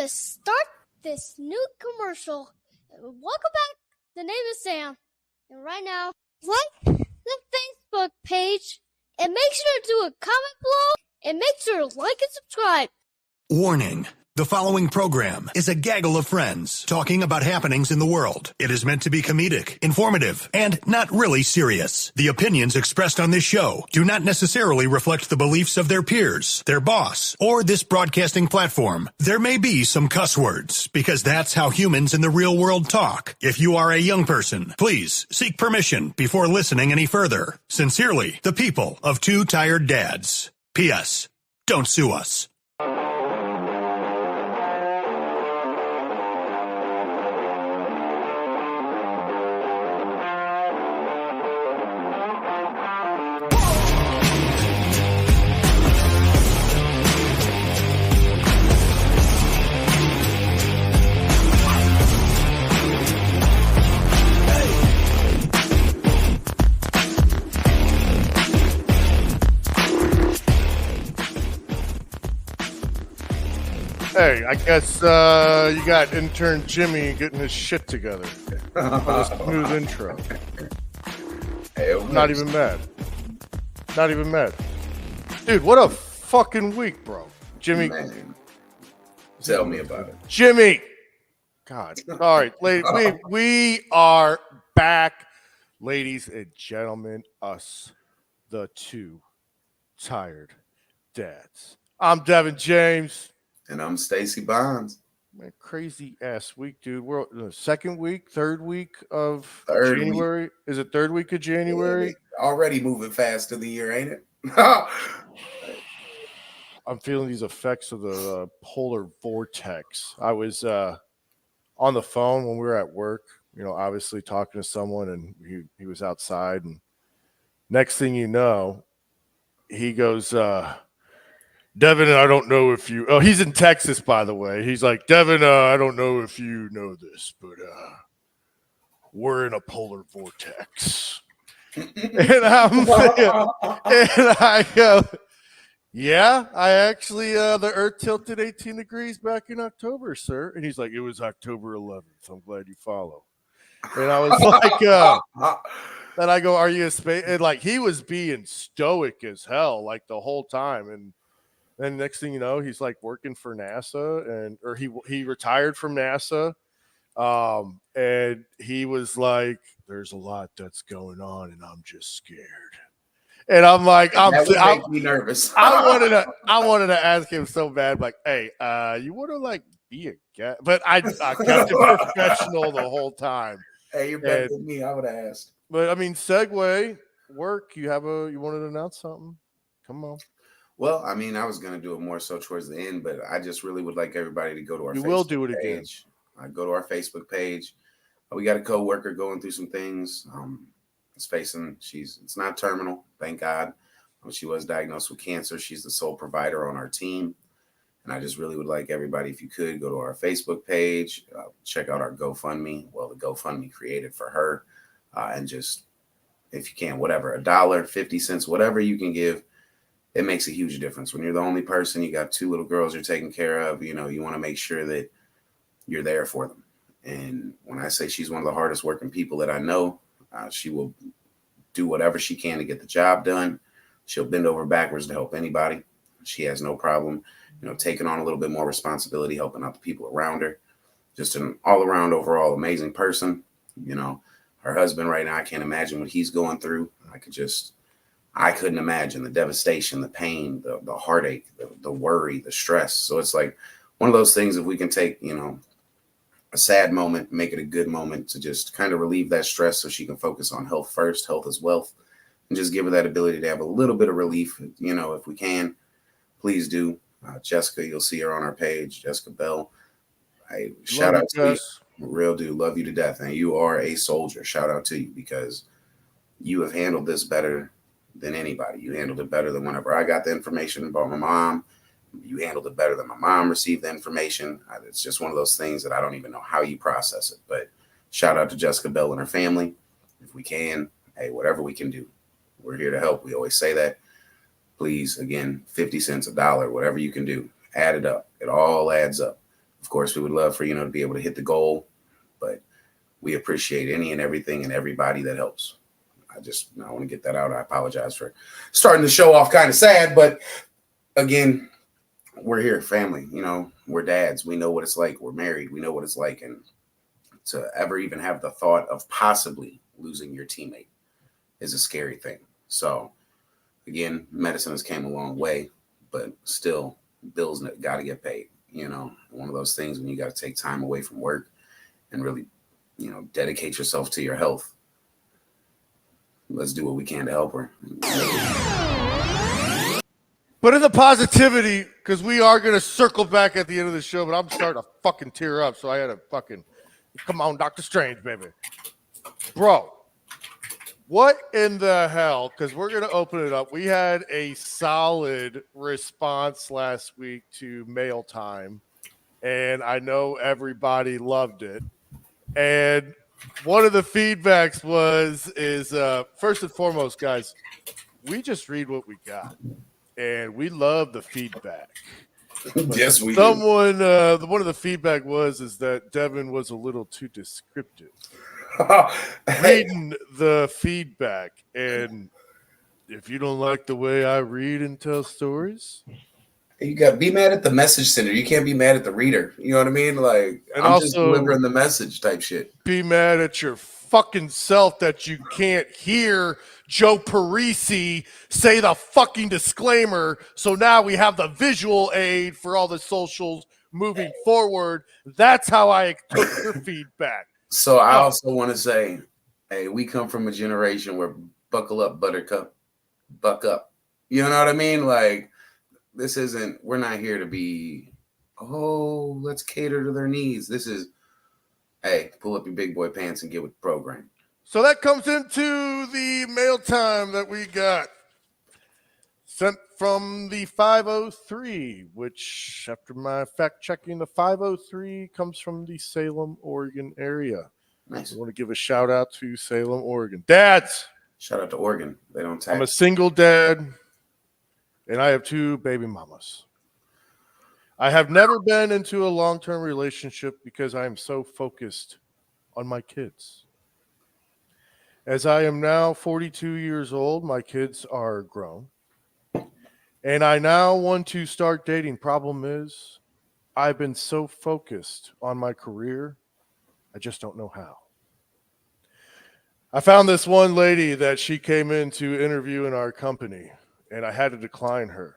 gonna start this new commercial. Welcome back. The name is Sam. And right now, like the Facebook page and make sure to do a comment below and make sure to like and subscribe. Warning. The following program is a gaggle of friends talking about happenings in the world. It is meant to be comedic, informative, and not really serious. The opinions expressed on this show do not necessarily reflect the beliefs of their peers, their boss, or this broadcasting platform. There may be some cuss words, because that's how humans in the real world talk. If you are a young person, please seek permission before listening any further. Sincerely, the people of Two Tired Dads. P.S. Don't sue us. Hey, I guess you got intern Jimmy getting his shit together. A smooth intro. Hey, Not even mad. Not even mad. Dude, what a fucking week, bro. Jimmy. Man. Tell me about it. Jimmy. God. All right, ladies, we are back, ladies and gentlemen. Us, the Two Tired Dads. I'm Devin James. And I'm Stacy Bonds. Man, crazy ass week, dude. We're in the second week, third week of Third January. week. Is it third week of January? Yeah, already moving fast to the year, ain't it? I'm feeling these effects of the polar vortex. I was on the phone when we were at work, obviously talking to someone, and he was outside. And next thing you know, he goes, Devin, I don't know if you... Oh, he's in Texas, by the way. He's like, Devin, I don't know if you know this, but we're in a polar vortex. And I go, yeah, I actually, the Earth tilted 18 degrees back in October, sir. And he's like, it was October 11th. I'm glad you follow. And I was like, and I go, are you a space? And like, he was being stoic as hell, like the whole time. And then next thing you know, he's like working for NASA, or he retired from NASA. And he was like, there's a lot that's going on and I'm just scared. And I'm like, that would make me nervous. I wanted to ask him so bad, like, hey, you want to like be a guest? But I kept it professional the whole time. Hey, you're better than me. I would have asked. But I mean, segue work. You wanted to announce something? Come on. Well, I mean, I was going to do it more so towards the end, but I just really would like everybody to go to our You Facebook will do it page. Go to our Facebook page. We got a coworker going through some things. It's not terminal, thank God. She was diagnosed with cancer. She's the sole provider on our team. And I just really would like everybody, if you could, go to our Facebook page, check out our GoFundMe. Well, the GoFundMe created for her. And just, if you can, whatever, $1, 50 cents, whatever you can give. It makes a huge difference. When you're the only person, you got 2 little girls you're taking care of, you want to make sure that you're there for them. And when I say she's one of the hardest working people that I know, she will do whatever she can to get the job done. She'll bend over backwards to help anybody. She has no problem, taking on a little bit more responsibility, helping out the people around her. Just an all around overall amazing person. Her husband right now, I can't imagine what he's going through. I couldn't imagine the devastation, the pain, the heartache, the worry, the stress. So it's like one of those things, if we can take, a sad moment, make it a good moment to just kind of relieve that stress so she can focus on health first. Health is wealth. And just give her that ability to have a little bit of relief, if we can, please do. Jessica, you'll see her on our page, Jessica Bell. Shout out to you. Real dude, love you to death. And you are a soldier. Shout out to you, because you have handled this better than anybody. You handled it better than whenever I got the information about my mom. You handled it better than my mom received the information. It's just one of those things that I don't even know how you process it. But shout out to Jessica Bell and her family. If we can, hey, whatever we can do, we're here to help. We always say that. Please, again, 50 cents, $1, whatever you can do, add it up. It all adds up. Of course, we would love for, to be able to hit the goal, but we appreciate any and everything and everybody that helps. I want to get that out. I apologize for starting the show off kind of sad, but again, we're here, family, we're dads. We know what it's like. We're married. We know what it's like. And to ever even have the thought of possibly losing your teammate is a scary thing. So again, medicine has came a long way, but still bills got to get paid. One of those things when you got to take time away from work and really, dedicate yourself to your health. Let's do what we can to help her. But in the positivity, because we are going to circle back at the end of the show, but I'm starting to fucking tear up. So I had to come on, Dr. Strange, baby. Bro, what in the hell? Because we're going to open it up. We had a solid response last week to Mail Time, and I know everybody loved it. And one of the feedbacks is first and foremost, guys, we just read what we got, and we love the feedback. Yes, we do. One of the feedback is that Devin was a little too descriptive. Reading the feedback, and if you don't like the way I read and tell stories, you got to be mad at the message sender. You can't be mad at the reader. You know what I mean? Like, and I'm just delivering the message type shit. Be mad at your fucking self that you can't hear Joe Parisi say the fucking disclaimer. So now we have the visual aid for all the socials moving forward. That's how I took your feedback. So I also want to say, hey, we come from a generation where buckle up, buttercup, buck up. You know what I mean? Like, we're not here to be, let's cater to their needs. This is, hey, pull up your big boy pants and get with the program. So that comes into the Mail Time that we got sent from the 503, which after my fact checking, the 503 comes from the Salem, Oregon area. Nice. I want to give a shout out to Salem, Oregon. Dads. Shout out to Oregon. They don't tag. I'm a single dad, and I have 2 baby mamas. I have never been into a long-term relationship because I am so focused on my kids. As I am now 42 years old, my kids are grown, and I now want to start dating. Problem is, I've been so focused on my career, I just don't know how. I found this one lady that she came in to interview in our company, and I had to decline her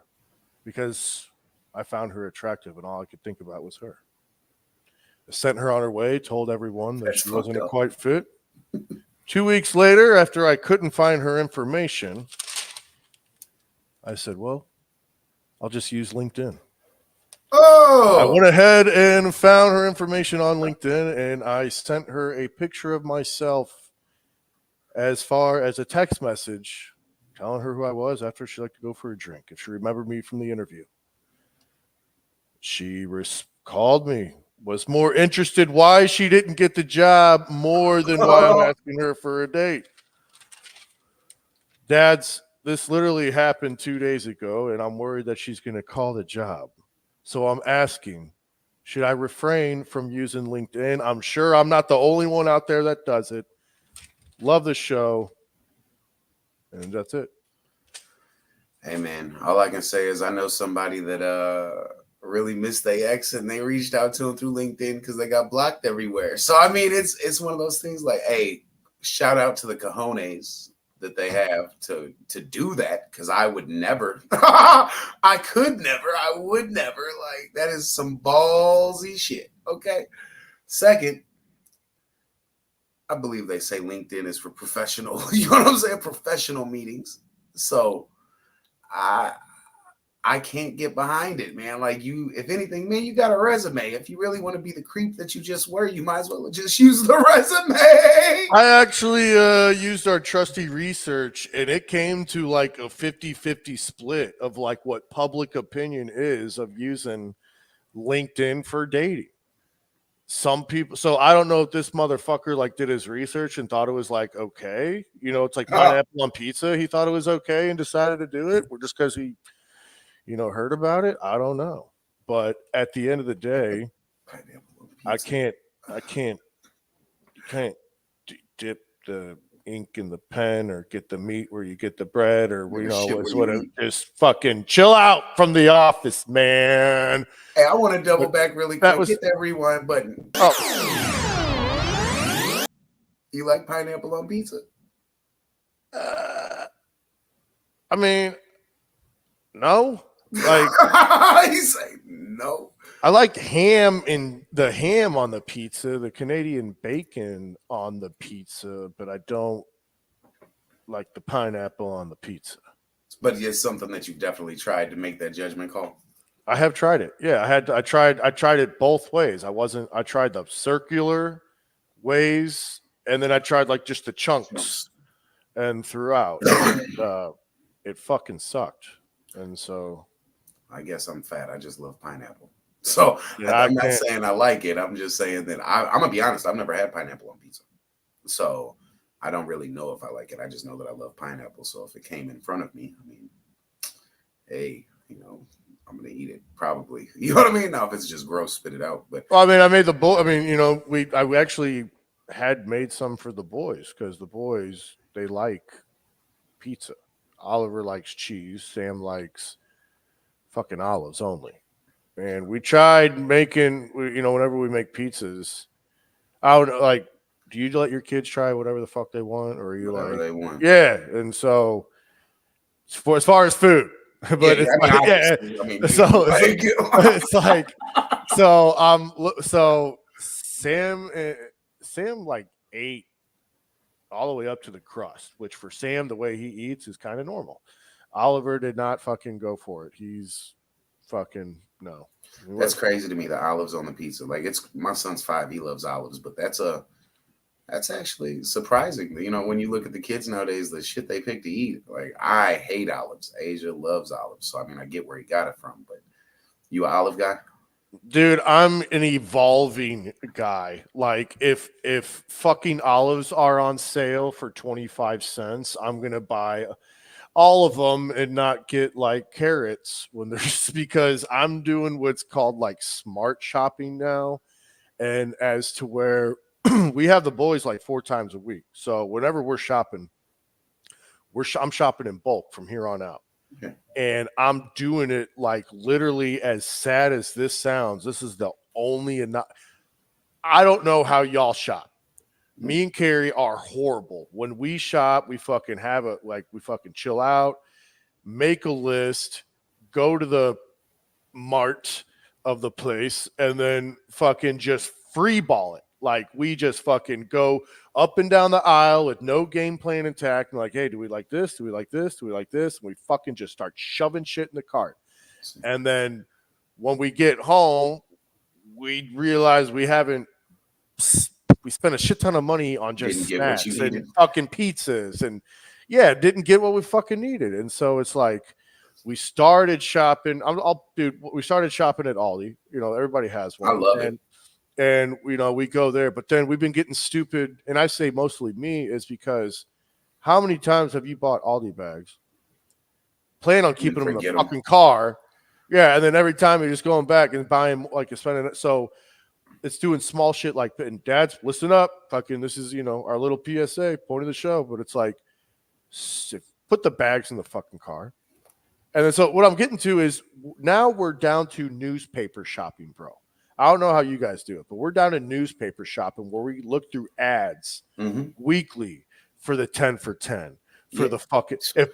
because I found her attractive, and all I could think about was her. I sent her on her way, told everyone that she wasn't a quite fit. 2 weeks later, after I couldn't find her information, I said, well, I'll just use LinkedIn. Oh! I went ahead and found her information on LinkedIn, and I sent her a picture of myself as far as a text message telling her who I was after she liked to go for a drink, if she remembered me from the interview. She called me, was more interested why she didn't get the job more than why I'm asking her for a date. Dads, this literally happened 2 days ago, and I'm worried that she's going to call the job. So I'm asking, should I refrain from using LinkedIn? I'm sure I'm not the only one out there that does it. Love the show. And that's it. Hey, man, all I can say is I know somebody that really missed their ex, and they reached out to him through LinkedIn because they got blocked everywhere. So, I mean, it's one of those things like, hey, shout out to the cojones that they have to do that, because I would never. I could never. I would never. Like, that is some ballsy shit. Okay. Second, I believe they say LinkedIn is for professional, you know what I'm saying? Professional meetings. So I can't get behind it, man. Like, if anything, man, you got a resume. If you really want to be the creep that you just were, you might as well just use the resume. I actually used our trusty research, and it came to like a 50-50 split of like what public opinion is of using LinkedIn for dating. Some people, so I don't know if this motherfucker like did his research and thought it was like okay. You know, it's like pineapple on pizza. He thought it was okay and decided to do it, or just because he heard about it. I don't know. But at the end of the day, Pineapple on pizza. I can't. You can't dip the ink in the pen or get the meat where you get the bread or it's whatever. Just fucking chill out from The Office, man. Hey, I want to double back really quick. Hit that rewind button. Oh. You like pineapple on pizza? I mean, no. Like he's saying no. I like ham on the pizza, the Canadian bacon on the pizza, but I don't like the pineapple on the pizza. But it's something that you've definitely tried to make that judgment call. I have tried it. Yeah, I tried it both ways. I tried the circular ways, and then I tried like just the chunks and throughout. It fucking sucked. And so I guess I'm fat. I just love pineapple. So yeah, I'm not saying I like it. I'm just saying that I'm gonna be honest. I've never had pineapple on pizza, so I don't really know if I like it. I just know that I love pineapple. So if it came in front of me, I mean, hey, I'm gonna eat it probably. You know what I mean? Now if it's just gross, spit it out. But well, I mean, I made I actually had made some for the boys because the boys they like pizza. Oliver likes cheese. Sam likes fucking olives only. And we tried making, whenever we make pizzas, I would like, do you let your kids try whatever the fuck they want? Or are you whatever they want? Yeah. And so, as far as food, but so Sam like ate all the way up to the crust, which for Sam, the way he eats is kind of normal. Oliver did not fucking go for it. He's fucking no. That's crazy to me. The olives on the pizza. Like my son's 5. He loves olives, but that's actually surprising. When you look at the kids nowadays, the shit they pick to eat. Like I hate olives. Asia loves olives. So I mean, I get where he got it from, but you an olive guy? Dude, I'm an evolving guy. Like if fucking olives are on sale for 25 cents, I'm going to buy all of them and not get like carrots when there's because I'm doing what's called like smart shopping now. And as to where we have the boys like 4 times a week. So whenever we're shopping, I'm shopping in bulk from here on out. Okay. And I'm doing it like literally as sad as this sounds. This is the only I don't know how y'all shop. Me and Carrie are horrible. When we shop, we fucking we fucking chill out, make a list, go to the mart of the place, and then fucking just free ball it. Like we just fucking go up and down the aisle with no game plan intact. And like, hey, do we like this? Do we like this? Do we like this? And we fucking just start shoving shit in the cart. And then when we get home, we realize we spent a shit ton of money on just snacks and fucking pizzas and didn't get what we fucking needed. And so it's like we started shopping. We started shopping at Aldi. Everybody has one. I love it. And we go there, but then we've been getting stupid. And I say mostly me is because how many times have you bought Aldi bags? Plan on keeping them in the fucking car. Yeah. And then every time you're just going back and buying like you're spending it. So it's doing small shit like that. And dads, listen up. Fucking, this is, our little PSA, point of the show. But it's like, put the bags in the fucking car. And then so what I'm getting to is now we're down to newspaper shopping, bro. I don't know how you guys do it, but we're down to newspaper shopping where we look through ads weekly for the 10 for 10 for the fucking. If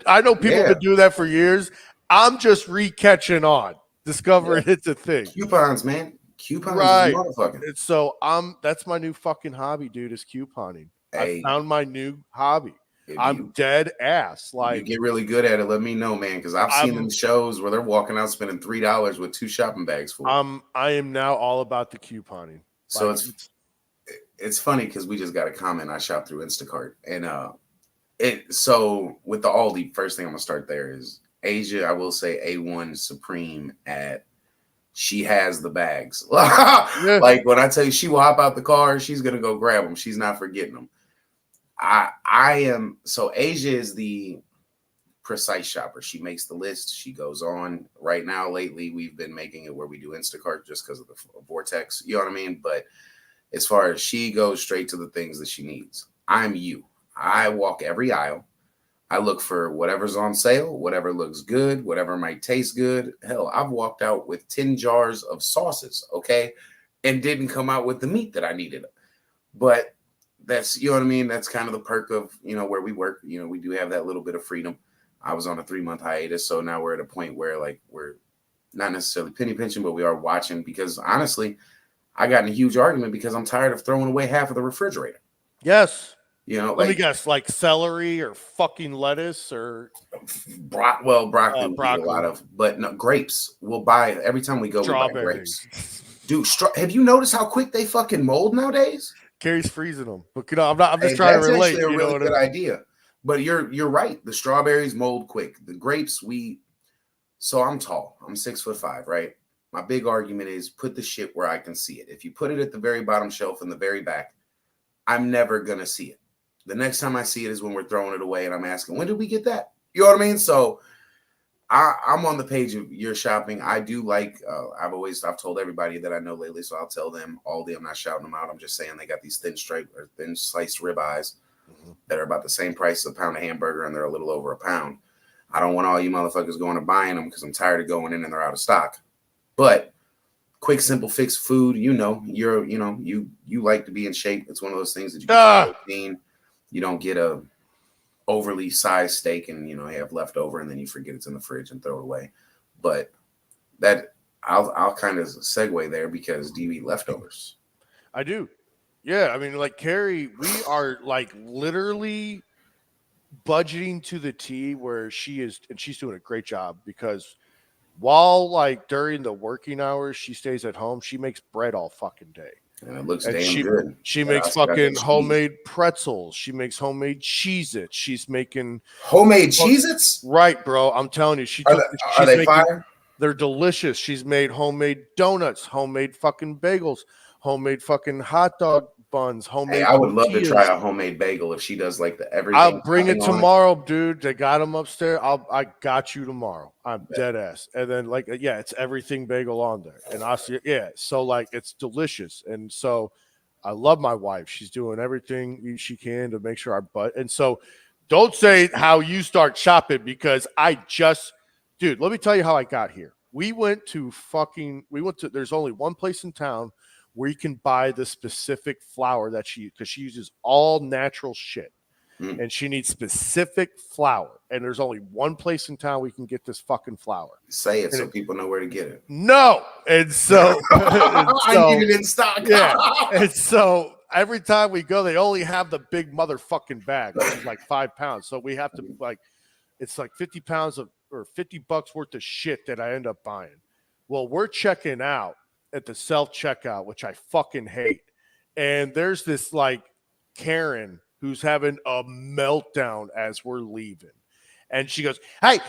I know people have been doing that for years. I'm just re-catching on, discovering it's a thing. Coupons, man. Coupons, right? And so that's my new fucking hobby, dude. Is couponing. Hey, I found my new hobby. I'm dead ass. Like, you get really good at it, let me know, man, because I've seen them shows where they're walking out spending $3 with 2 shopping bags full. I am now all about the couponing. So it's funny because we just got a comment. I shop through Instacart, and so with the Aldi, first thing I'm gonna start there is Asia. I will say A1 Supreme at. She has the bags. Like when I tell you she will hop out the car, she's gonna go grab them. She's not forgetting them. I am so Asia is the precise shopper. She makes the list. She goes on. Right now, lately, we've been making it where we do Instacart just because of the vortex. You know what I mean? But as far as she goes straight to the things that she needs. I'm you. I walk every aisle. I look for whatever's on sale, whatever looks good, whatever might taste good. Hell, I've walked out with 10 jars of sauces, okay, and didn't come out with the meat that I needed. But that's, you know what I mean? That's kind of the perk of, where we work. We do have that little bit of freedom. I was on a 3-month hiatus, so now we're at a point where, like, we're not necessarily penny pinching, but we are watching because, honestly, I got in a huge argument because I'm tired of throwing away half of the refrigerator. Yes. Let me guess, like celery or fucking lettuce or broccoli we eat a lot of, but no, grapes. We'll buy every time we go. We buy grapes. Dude, have you noticed how quick they fucking mold nowadays? Carrie's freezing them, but I'm just trying to relate. That's actually a really good idea. But you're right. The strawberries mold quick. The grapes, so I'm tall. I'm 6'5", right? My big argument is put the shit where I can see it. If you put it at the very bottom shelf in the very back, I'm never gonna see it. The next time I see it is when we're throwing it away and I'm asking, when did we get that? You know what I mean? So I'm on the page of your shopping. I do like, I've told everybody that I know lately, so I'll tell them all day. I'm not shouting them out. I'm just saying they got these thin sliced ribeyes that are about the same price as a pound of hamburger and they're a little over a pound. I don't want all you motherfuckers going to buying them because I'm tired of going in and they're out of stock. But quick, simple fix food, you like to be in shape. It's one of those things that you get protein. You don't get a overly sized steak and have leftover and then you forget it's in the fridge and throw it away. But that I'll kind of segue there because do you eat leftovers? I do. Yeah, I mean, like Carrie, we are like literally budgeting to the T where she is, and she's doing a great job because while like during the working hours she stays at home, she makes bread all fucking day. And it looks damn good. She makes fucking homemade pretzels. She makes homemade Cheez-Its. She's making homemade Cheez-Its? Right, bro. I'm telling you. Are they fire? They're delicious. She's made homemade donuts, homemade fucking bagels, homemade fucking hot dog buns, homemade. Hey, I would love to try a homemade bagel if she does like the everything. I'll bring it tomorrow, dude. They got them upstairs. I got you tomorrow. I'm dead ass. And then it's everything bagel on there. And I see, so like it's delicious. And so I love my wife. She's doing everything she can to make sure our butt. And so don't say how you start shopping because dude, let me tell you how I got here. There's only one place in town where you can buy the specific flour that because she uses all natural shit and she needs specific flour. And there's only one place in town we can get this fucking flour. Say it so people know where to get it. No. And so, I need it in stock. Yeah. And so every time we go, they only have the big motherfucking bag, which is like 5 pounds. So we have to it's like 50 pounds or $50 worth of shit that I end up buying. Well, we're checking out at the self-checkout, which I fucking hate. And there's this like Karen who's having a meltdown as we're leaving. And she goes, hey,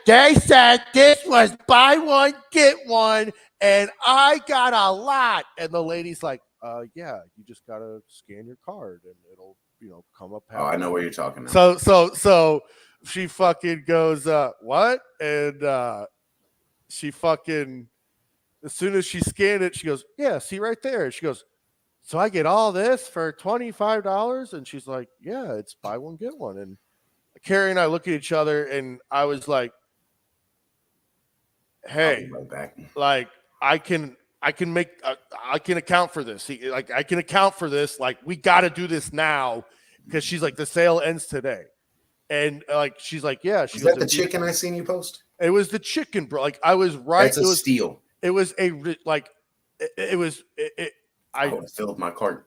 they said this was buy one, get one, and I got a lot. And the lady's like, yeah, you just got to scan your card and it'll, come up. Oh, I know where you're talking now. So she fucking goes, what? And she fucking, as soon as she scanned it, she goes, yeah, see right there. She goes, so I get all this for $25? And she's like, yeah, it's buy one, get one. And Carrie and I look at each other and I was like, hey, like I can account for this. I can account for this. Like, we got to do this now because she's like, the sale ends today. And like, she's like, yeah. Is that the chicken I seen you post? It was the chicken, bro. Like I was right. That's a steal. It was I would have filled my cart.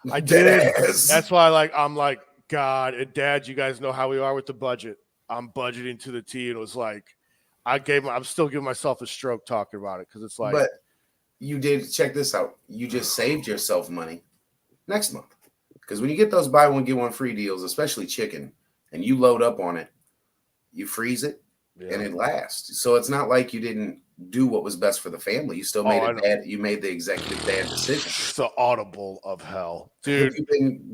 I did. That's why I'm like, God and Dad, you guys know how we are with the budget. I'm budgeting to the T. And it was like, I'm still giving myself a stroke talking about it. Cause it's like, but you did check this out. You just saved yourself money next month. Cause when you get those buy one, get one free deals, especially chicken, and you load up on it, you freeze it and it lasts. So it's not like you didn't do what was best for the family. You still made you made the executive dad decision. It's the audible of hell, dude.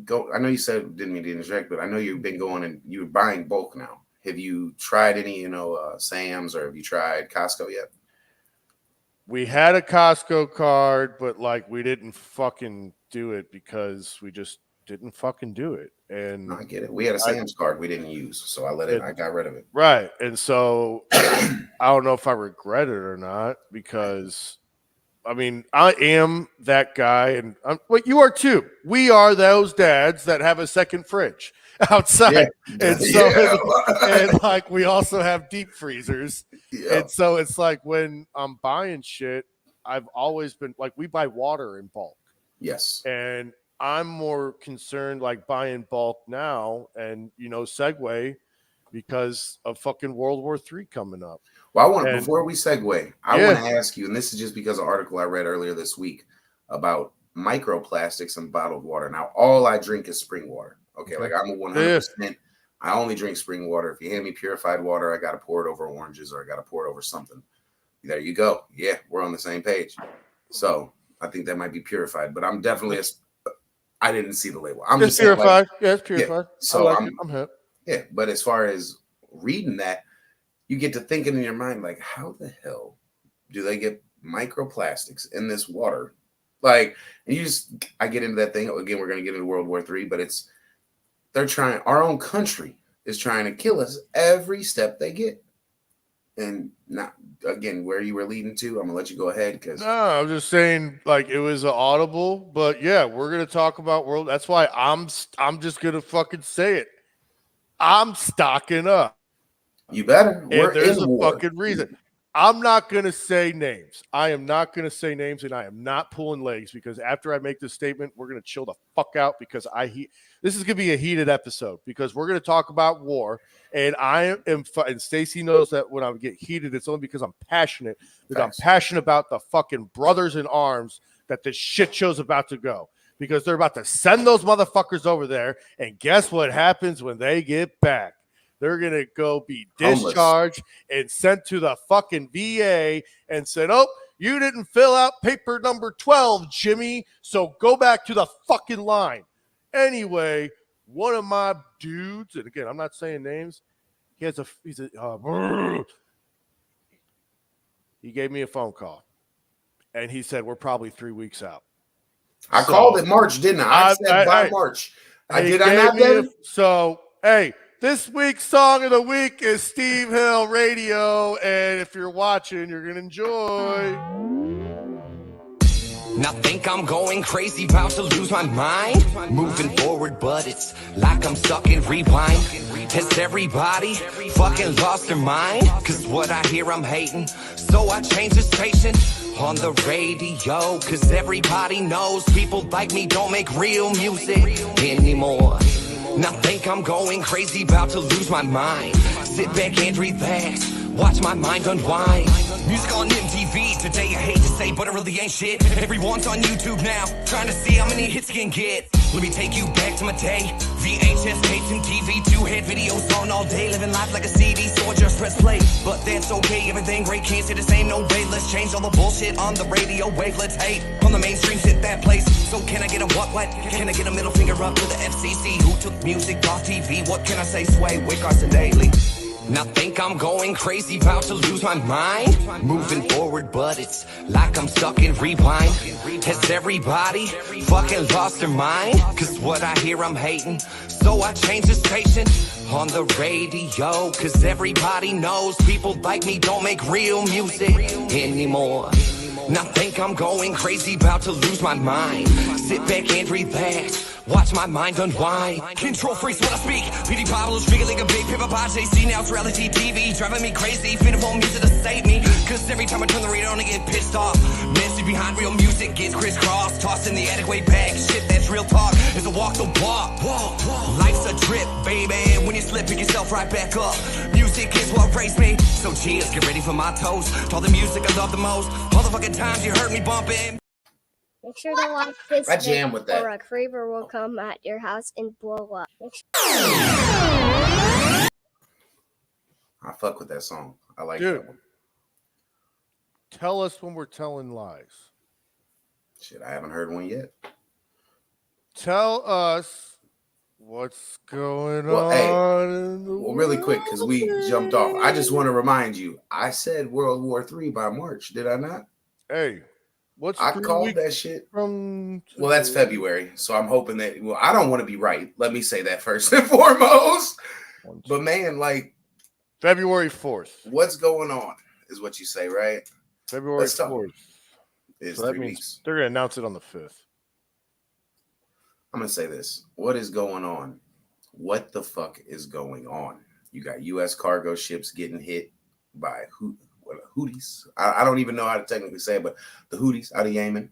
I know you said didn't mean to interject, but I know you've been going and you're buying bulk now. have you tried any, Sam's, or have you tried Costco yet? We had a Costco card, but like we didn't fucking do it because we just didn't fucking do it. And No, I get it. We had a Sam's card we didn't use, so I got rid of it. Right. And so I don't know if I regret it or not, because I mean, I am that guy, and you are too. We are those dads that have a second fridge outside, and so and like we also have deep freezers, and so it's like when I'm buying shit, I've always been like, we buy water in bulk. Yes, and I'm more concerned like buying bulk now, and segue because of fucking World War III coming up. Well, before we segue, I want to ask you, and this is just because of an article I read earlier this week about microplastics in bottled water. Now, all I drink is spring water. Okay, like I'm a 100%. I only drink spring water. If you hand me purified water, I got to pour it over oranges, or I got to pour it over something. There you go. Yeah, we're on the same page. So I think that might be purified, but I'm definitely I didn't see the label. I'm just purified. It's purified. Yeah. So I'm hip. Yeah, but as far as reading that, you get to thinking in your mind, like, how the hell do they get microplastics in this water? Like, and I get into that thing. Again, we're going to get into World War III, but our own country is trying to kill us every step they get. And not, again, where you were leading to, I'm going to let you go ahead. No, I'm just saying, like, it was an audible, but yeah, we're going to talk about world. That's why I'm just going to fucking say it. I'm stocking up. You better. There's a fucking reason. I'm not going to say names. I am not going to say names, and I am not pulling legs, because after I make this statement, we're going to chill the fuck out, because this is going to be a heated episode, because we're going to talk about war, and and Stacy knows that when I get heated, it's only because I'm passionate. I'm passionate about the fucking brothers in arms that this shit show's about to go, because they're about to send those motherfuckers over there, and guess what happens when they get back? They're going to go be discharged and sent to the fucking VA and said, oh, you didn't fill out paper number 12, Jimmy, so go back to the fucking line. Anyway, one of my dudes, and again, I'm not saying names, he gave me a phone call, and he said, we're probably 3 weeks out. I called it March, didn't I? I said by March. Did I not, David? So, hey, this week's song of the week is Steve Hill Radio, and if you're watching, you're going to enjoy. Now think I'm going crazy, about to lose my mind. Moving forward, but it's like I'm stuck in rewind. Has everybody fucking lost their mind? Cause what I hear I'm hating, so I change the station on the radio. Cause everybody knows people like me don't make real music anymore. Now think I'm going crazy, about to lose my mind. Sit back and relax, watch my mind unwind. Music on MTV today, I hate to say, but it really ain't shit. Everyone's on YouTube now, trying to see how many hits can get. Let me take you back to my day. VHS tapes and TV, two-head videos on all day. Living life like a CD, so I just press play. But that's okay, everything great, can't say the same, no way. Let's change all the bullshit on the radio wave. Let's hate on the mainstream, sit that place. So can I get a what? Can I get a middle finger up to the FCC? Who took music off TV? What can I say? Sway with Carson Daly. Now think I'm going crazy, about to lose my mind. Moving forward, but it's like I'm stuck in rewind. Has everybody fucking lost their mind? Cause what I hear I'm hating, so I change the station on the radio. Cause everybody knows people like me don't make real music anymore. Now think I'm going crazy, about to lose my mind. Sit back and relax, watch my mind unwind. Control freaks when I speak. PD Pablo speaking like a big paper pod. JC now it's reality TV, driving me crazy. Finna phone music to save me, cause every time I turn the radio on I get pissed off. Message behind real music gets crisscrossed, tossed in the attic way back. Shit, that's real talk, is a walk the walk. Life's a drip, baby. When you slip, pick yourself right back up. Music is what raised me, so cheers, get ready for my toast. To all the music I love the most, all the fucking times you heard me bumping. Make sure to like this I jam with that. or a creeper will come at your house and blow up. I fuck with that song. I like that one. Tell us when we're telling lies. Shit, I haven't heard one yet. Tell us What's going Well, hey, on in the well, really quick, because we jumped off. I just want to remind you, I said World War III by March, did I not? Hey, what's I 3 called weeks that shit. from Well, that's February, so I'm hoping that. Well, I don't want to be right. Let me say that first and foremost. But man, like February 4th. what's going on is what you say, right? February Let's talk. 4th. It's So that 3 means weeks. they're going to announce it on the 5th. I'm gonna say this. What is going on? What the fuck is going on? You got U.S. cargo ships getting hit by Houthis. I don't even know how to technically say it, but the Houthis out of Yemen.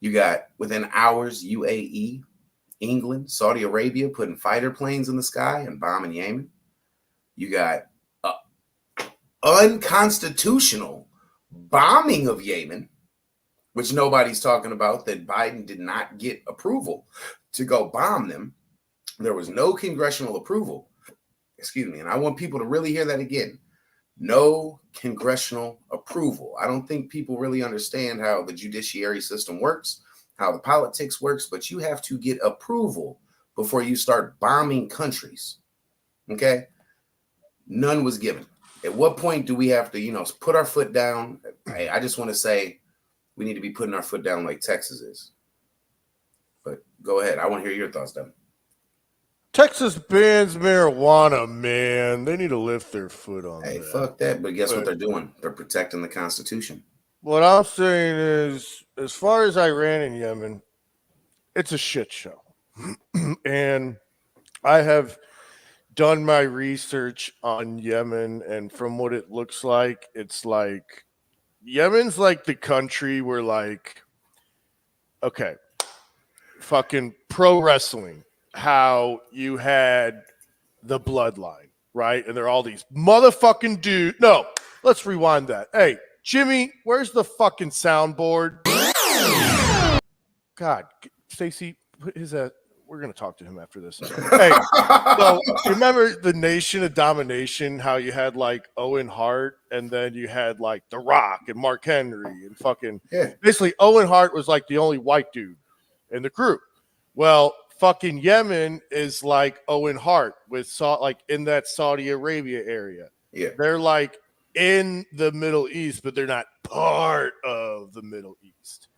You got within hours UAE, England, Saudi Arabia putting fighter planes in the sky and bombing Yemen. You got unconstitutional bombing of Yemen, which nobody's talking about, that Biden did not get approval to go bomb them. There was no congressional approval. Excuse me. And I want people to really hear that again. No congressional approval. I don't think people really understand how the judiciary system works, how the politics works, but you have to get approval before you start bombing countries. Okay? None was given. At what point do we have to, put our foot down? Hey, I just want to say we need to be putting our foot down like Texas is. But go ahead. I want to hear your thoughts, Devin. Texas bans marijuana, man. They need to lift their foot on Hey, that. fuck that. But guess what they're doing? They're protecting the Constitution. What I'm saying is, as far as Iran and Yemen, it's a shit show. And I have done my research on Yemen, and from what it looks like, it's like Yemen's like the country where, like, okay, fucking pro wrestling, how you had the bloodline, right? And they're all these motherfucking dudes. No, let's rewind that. Hey, Jimmy, where's the fucking soundboard? God, Stacey, put his we're going to talk to him after this. Hey, so remember the Nation of Domination, how you had like Owen Hart, and then you had like The Rock and Mark Henry and fucking basically Owen Hart was like the only white dude in the group. Well, fucking Yemen is like Owen Hart with like in that Saudi Arabia area. Yeah. They're like in the Middle East, but they're not part of the Middle East.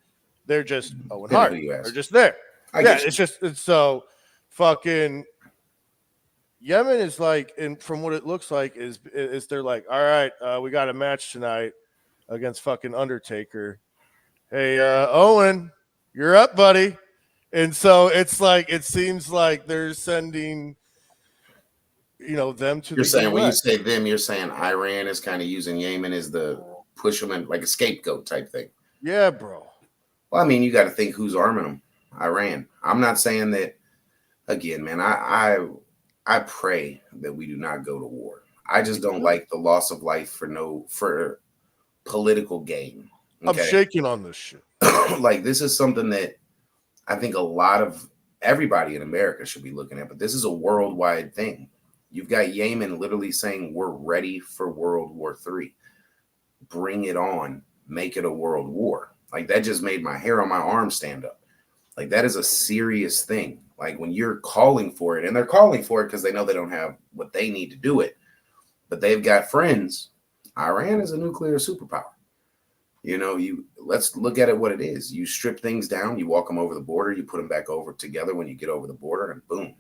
They're just Owen Hart. They're just there. It's so fucking Yemen is like, and from what it looks like is they're like, all right, we got a match tonight against fucking Undertaker. Hey, Owen, you're up, buddy. And so it's like, it seems like they're sending, them to You're saying, when you say them, you're saying Iran is kind of using Yemen as the push them in like a scapegoat type thing. Yeah, bro. Well, I mean, you got to think who's arming them. Iran. I'm not saying that. Again, man, I pray that we do not go to war. I just don't like the loss of life for political gain. Okay? I'm shaking on this shit. Like, this is something that I think a lot of everybody in America should be looking at, but this is a worldwide thing. You've got Yemen literally saying we're ready for World War III. Bring it on. Make it a world war. Like, that just made my hair on my arm stand up. Like, that is a serious thing. Like, when you're calling for it, and they're calling for it because they know they don't have what they need to do it, but they've got friends. Iran is a nuclear superpower. Let's look at it what it is. You strip things down, you walk them over the border, you put them back over together when you get over the border, and boom.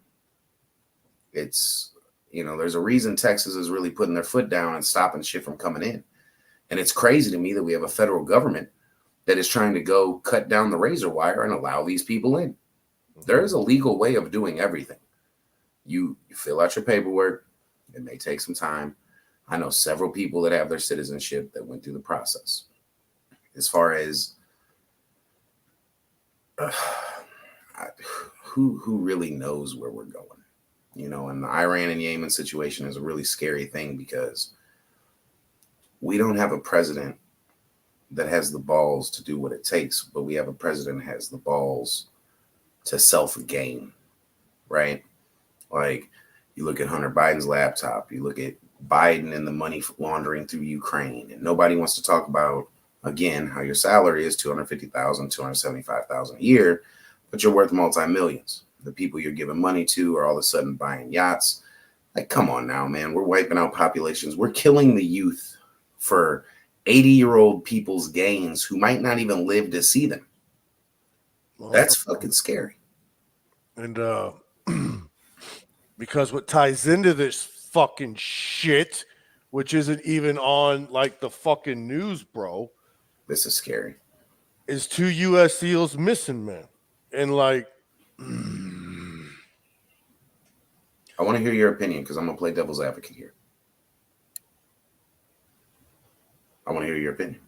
It's, there's a reason Texas is really putting their foot down and stopping shit from coming in. And it's crazy to me that we have a federal government that is trying to go cut down the razor wire and allow these people in. There is a legal way of doing everything. You fill out your paperwork. It may take some time. I know several people that have their citizenship that went through the process. As far as who really knows where we're going, and the Iran and Yemen situation is a really scary thing because we don't have a president that has the balls to do what it takes, but we have a president that has the balls to self-gain, right? Like, you look at Hunter Biden's laptop, you look at Biden and the money laundering through Ukraine, and nobody wants to talk about, again, how your salary is $250,000, $275,000 a year, but you're worth multi-millions. the people you're giving money to are all of a sudden buying yachts. Like, come on now, man. We're wiping out populations. We're killing the youth for 80-year-old people's gains who might not even live to see them. That's fucking scary. And because what ties into this fucking shit, which isn't even on like the fucking news, bro. This is scary. Is 2 U.S. SEALs missing, man. And like, I want to hear your opinion because I'm going to play devil's advocate here. I want to hear your opinion.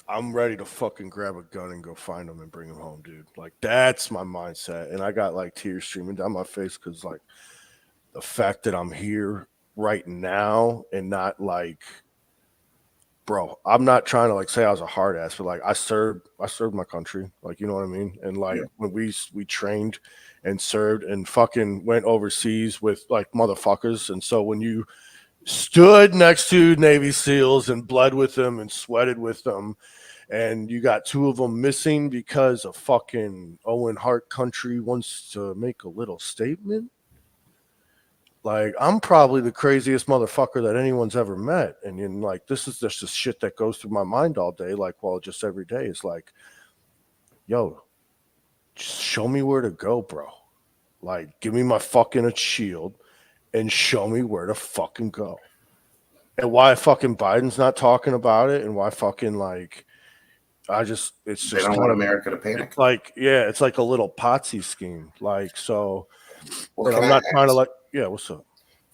I'm ready to fucking grab a gun and go find them and bring them home, dude. Like, that's my mindset. And I got like tears streaming down my face because like the fact that I'm here right now and not like, bro, I'm not trying to like say I was a hard ass, but like I served my country. Like, you know what I mean? And like when we trained and served and fucking went overseas with like motherfuckers. And so when you stood next to Navy SEALs and bled with them and sweated with them, and you got 2 of them missing because a fucking Owen Hart country wants to make a little statement. Like, I'm probably the craziest motherfucker that anyone's ever met. And then, like, this is just the shit that goes through my mind all day. Like, well, just every day is like, yo, just show me where to go, bro. Like, give me my fucking shield and show me where to fucking go. And why fucking Biden's not talking about it and why fucking, like, it's just they don't want America to panic. Like, yeah, it's like a little Potsy scheme. Like, so, well, I'm not trying to like, yeah, what's up?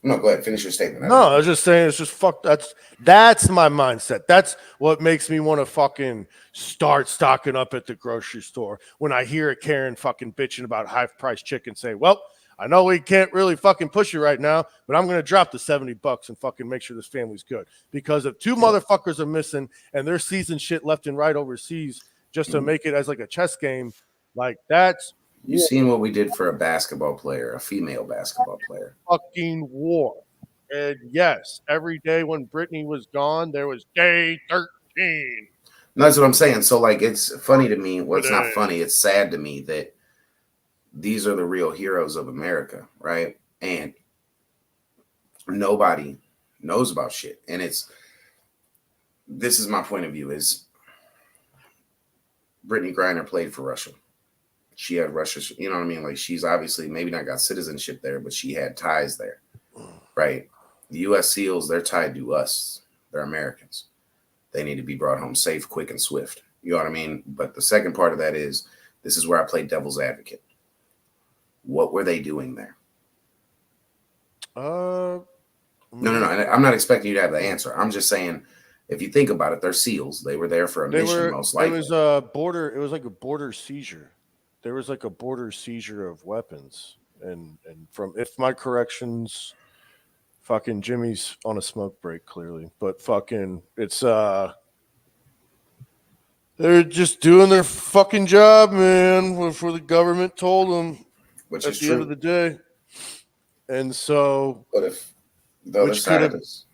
No, go ahead. Finish your statement. No, I was just saying it's just fuck. That's my mindset. That's what makes me want to fucking start stocking up at the grocery store. When I hear a Karen fucking bitching about high-priced chicken, say, well, I know we can't really fucking push you right now, but I'm going to drop the $70 and fucking make sure this family's good. Because if 2 motherfuckers are missing and they're seizing shit left and right overseas just to make it as like a chess game, like that's... You've seen what we did for a basketball player, a female basketball player. Fucking war. And yes, every day when Brittany was gone, there was day 13. No, that's what I'm saying. So, like, it's funny to me. Well, it's not funny. It's sad to me that these are the real heroes of America, right? And nobody knows about shit. And this is my point of view, is Brittany Griner played for Russia. She had Russia, you know what I mean? Like, she's obviously maybe not got citizenship there, but she had ties there, right? The U.S. SEALs, they're tied to us. They're Americans. They need to be brought home safe, quick, and swift. You know what I mean? But the second part of that is, this is where I play devil's advocate. What were they doing there? No. I'm not expecting you to have the answer. I'm just saying, if you think about it, they're SEALs. They were there for a mission, most likely. It was a border. It was like a border seizure. There was like a border seizure of weapons, and from, if my corrections, fucking Jimmy's on a smoke break clearly, but fucking it's they're just doing their fucking job, man. Before the government told them, which at is the true. end of the day, and so, but if the other side of this,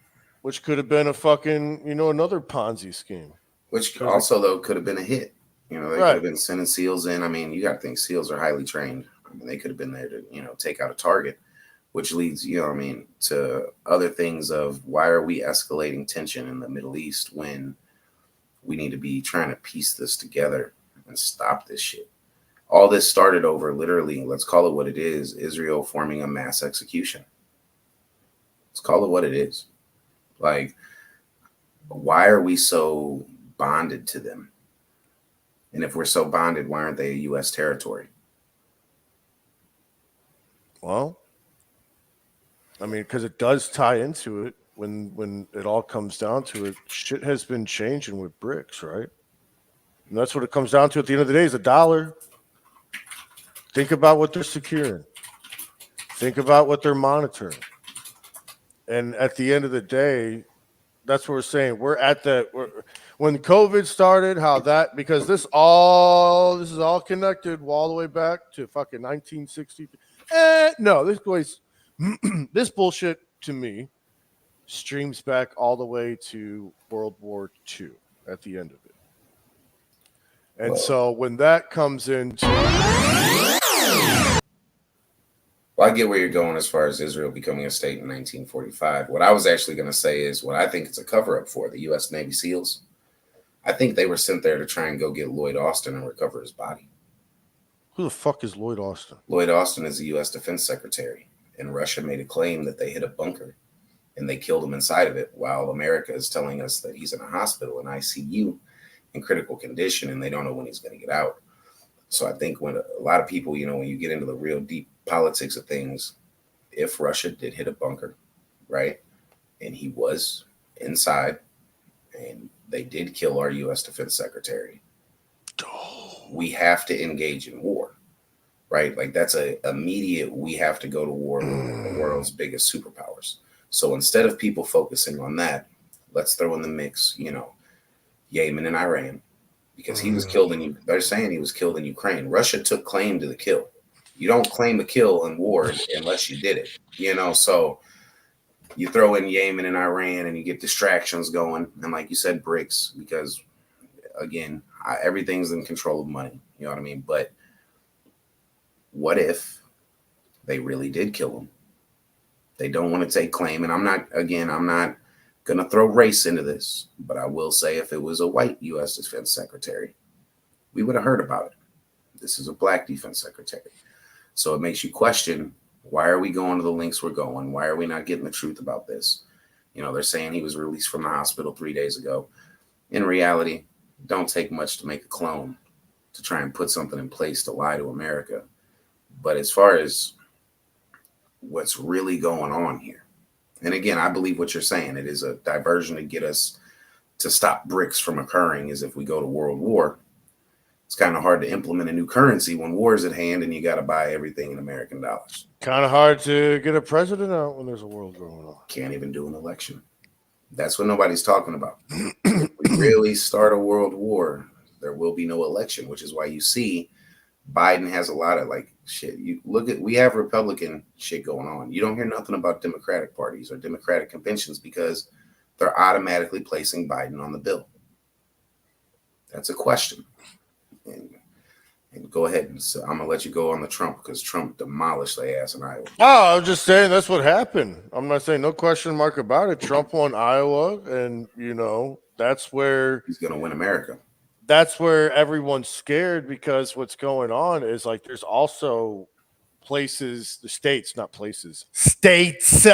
which could have been a fucking another Ponzi scheme, which also though could have been a hit. You know, they could have been sending SEALs in. I mean, you got to think SEALs are highly trained. I mean, they could have been there to, take out a target, which leads, to other things of why are we escalating tension in the Middle East when we need to be trying to piece this together and stop this shit. All this started over literally, let's call it what it is, Israel forming a mass execution. Let's call it what it is. Like, why are we so bonded to them? And if we're so bonded, why aren't they a U.S. territory? Well, I mean, because it does tie into it when it all comes down to it. Shit has been changing with BRICS, right? And that's what it comes down to at the end of the day is $1. Think about what they're securing. Think about what they're monitoring. And at the end of the day, that's what we're saying. When COVID started, because this is all connected all the way back to fucking 1960. No, this bullshit to me streams back all the way to World War II at the end of it. And so when that comes into Well, I get where you're going as far as Israel becoming a state in 1945. What I was actually going to say is what I think it's a cover-up for the U.S. Navy SEALs. I think they were sent there to try and go get Lloyd Austin and recover his body. Who the fuck is Lloyd Austin? Lloyd Austin is the U.S. Defense Secretary, and Russia made a claim that they hit a bunker and they killed him inside of it, while America is telling us that he's in a hospital in ICU in critical condition, and they don't know when he's going to get out. So I think when a lot of people, when you get into the real deep politics of things, if Russia did hit a bunker, right, and he was inside, and they did kill our U.S. Defense Secretary, we have to engage in war, right? Like that's a immediate, we have to go to war with the world's biggest superpowers. So instead of people focusing on that, let's throw in the mix, Yemen and Iran, because he was killed they're saying he was killed in Ukraine. Russia took claim to the kill. You don't claim a kill in war unless you did it, so you throw in Yemen and Iran and you get distractions going. And like you said, BRICS, because again, everything's in control of money. You know what I mean? But what if they really did kill him? They don't want to take claim. And I'm not going to throw race into this, but I will say if it was a white U.S. Defense Secretary, we would have heard about it. This is a black defense secretary. So it makes you question, why are we going to the links we're going? Why are we not getting the truth about this? They're saying he was released from the hospital 3 days ago. In reality, don't take much to make a clone to try and put something in place to lie to America. But as far as what's really going on here, and again, I believe what you're saying, it is a diversion to get us to stop BRICS from occurring, is if we go to world war. It's kind of hard to implement a new currency when war is at hand and you got to buy everything in American dollars. Kind of hard to get a president out when there's a world going on. Can't even do an election. That's what nobody's talking about. If we really start a world war, there will be no election, which is why you see Biden has a lot of shit. We have Republican shit going on. You don't hear nothing about Democratic parties or Democratic conventions because they're automatically placing Biden on the bill. That's a question. And go ahead. So I'm going to let you go on the Trump, because Trump demolished their ass in Iowa. Oh, I'm just saying that's what happened. I'm not saying no question mark about it. Trump won Iowa, and, that's where he's going to win America. That's where everyone's scared, because what's going on is there's also places, the states, not places, states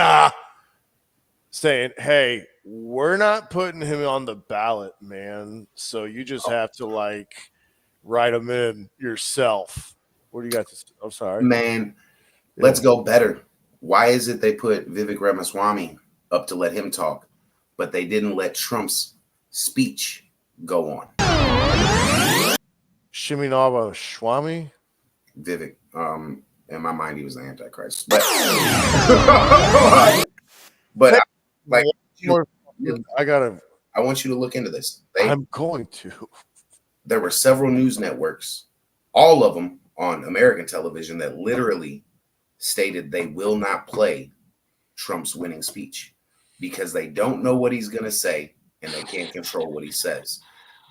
saying, hey, we're not putting him on the ballot, man. So you just have to write him in yourself. What do you got to say? I'm sorry. Man, let's go better. Why is it they put Vivek Ramaswamy up to let him talk, but they didn't let Trump's speech go on? Shiminaba Swami? Vivek. In my mind, he was the Antichrist. But I want you to look into this. I'm going to. There were several news networks, all of them on American television, that literally stated they will not play Trump's winning speech because they don't know what he's going to say and they can't control what he says.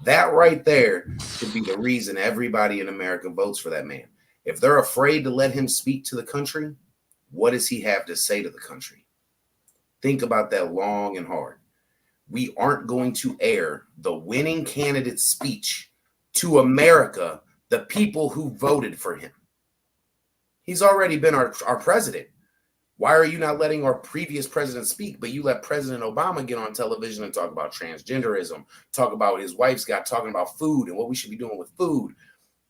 That right there could be the reason everybody in America votes for that man. If they're afraid to let him speak to the country, what does he have to say to the country? Think about that long and hard. We aren't going to air the winning candidate's speech to America, the people who voted for him. He's already been our president. Why are you not letting our previous president speak, but you let President Obama get on television and talk about transgenderism, talk about his wife's got talking about food and what we should be doing with food,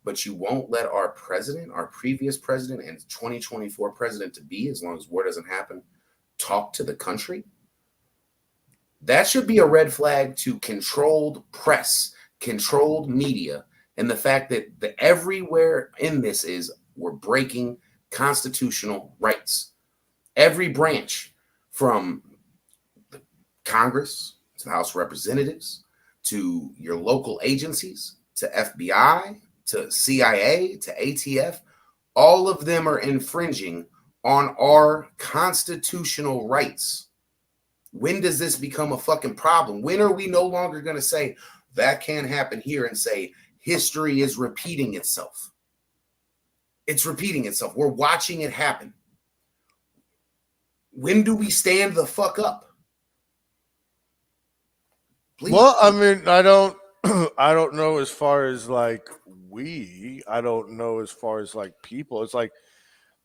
but you won't let our president, our previous president and 2024 president to be, as long as war doesn't happen, talk to the country? That should be a red flag to controlled press, controlled media, and the fact that everywhere in this is we're breaking constitutional rights. Every branch, from the Congress to the House of Representatives to your local agencies to FBI to CIA to ATF, all of them are infringing on our constitutional rights. When does this become a fucking problem? When are we no longer going to say that can't happen here and say history is repeating itself? It's repeating itself. We're watching it happen. When do we stand the fuck up? Please. Well, I mean, I don't know as far as like I don't know as far as like people. It's like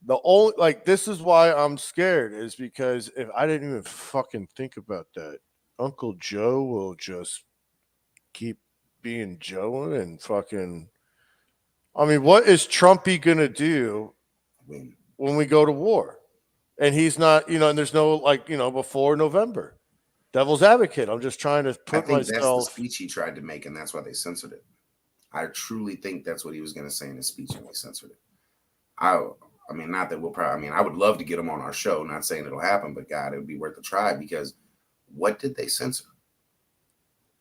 the only like this is why I'm scared is because if I didn't even fucking think about that, Uncle Joe will just keep being Joe and fucking. I mean, what is Trumpy gonna do when we go to war? And he's not, and there's no like, before November. Devil's advocate. I'm just trying to put That's myself. the speech he tried to make, and that's why they censored it. I truly think that's what he was going to say in his speech, and they censored it. I mean, not that we'll probably. I mean, I would love to get him on our show. Not saying it'll happen, but God, it would be worth a try because what did they censor?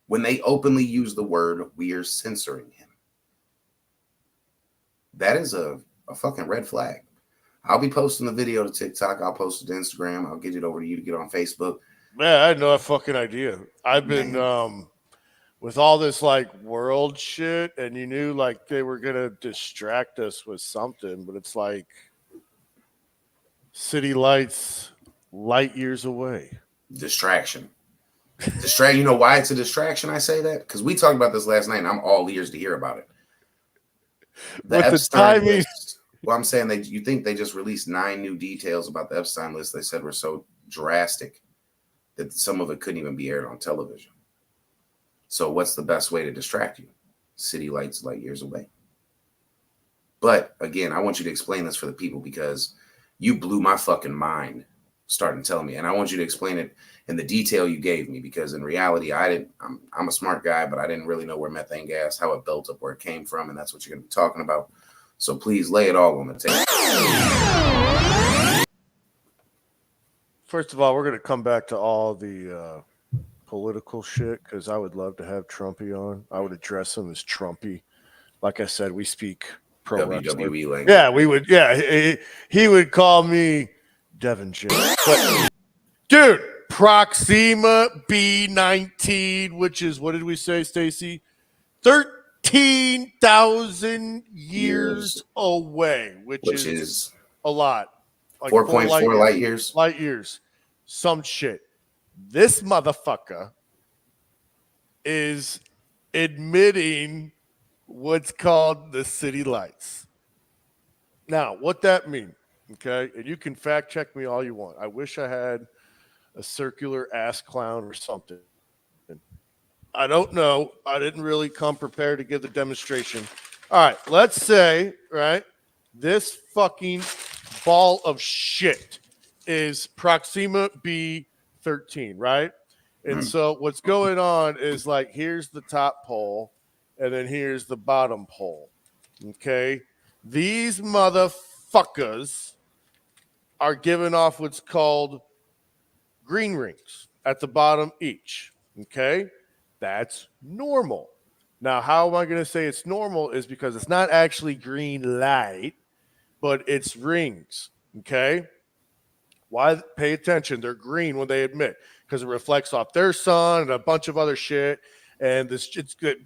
When they openly use the word, we are censoring him. That is a fucking red flag. I'll be posting the video to TikTok. I'll post it to Instagram. I'll get it over to you to get on Facebook. Man, I had no fucking idea. I've been with all this like world shit, and you knew like they were gonna distract us with something, but it's like city lights light years away. Distraction. You know why it's a distraction? I say that because we talked about this last night, and I'm all ears to hear about it. The Epstein list. Well, I'm saying you think they just released 9 new details about the Epstein list. They said were so drastic that some of it couldn't even be aired on television. So what's the best way to distract you? City lights light years away. But again, I want you to explain this for the people because you blew my fucking mind starting telling me. And I want you to explain it in the detail you gave me because in reality, I'm a smart guy, but I didn't really know where methane gas, how it built up, where it came from. And that's what you're going to be talking about. So please lay it all on the table. First of all, we're going to come back to all the political shit because I would love to have Trumpy on. I would address him as Trumpy. Like I said, we speak pro WWE language. Yeah, we would. Yeah, he would call me Devin Jones. But, dude, Proxima B19, which is, what did we say, Stacy? 13,000 years away, which is a lot. Like 4.4 light years. Light years. Some shit. This motherfucker is admitting what's called the city lights. Now, what that means, okay? And you can fact check me all you want. I wish I had a circular ass clown or something. I don't know. I didn't really come prepared to give the demonstration. All right, let's say, right, this fucking ball of shit is Proxima B13, right? And so what's going on is like, here's the top pole, and then here's the bottom pole, okay? These motherfuckers are giving off what's called green rings at the bottom each, okay? That's normal. Now, how am I going to say it's normal is because it's not actually green light, but it's rings, okay? Why? Pay attention. They're green when they emit because it reflects off their sun and a bunch of other shit. And this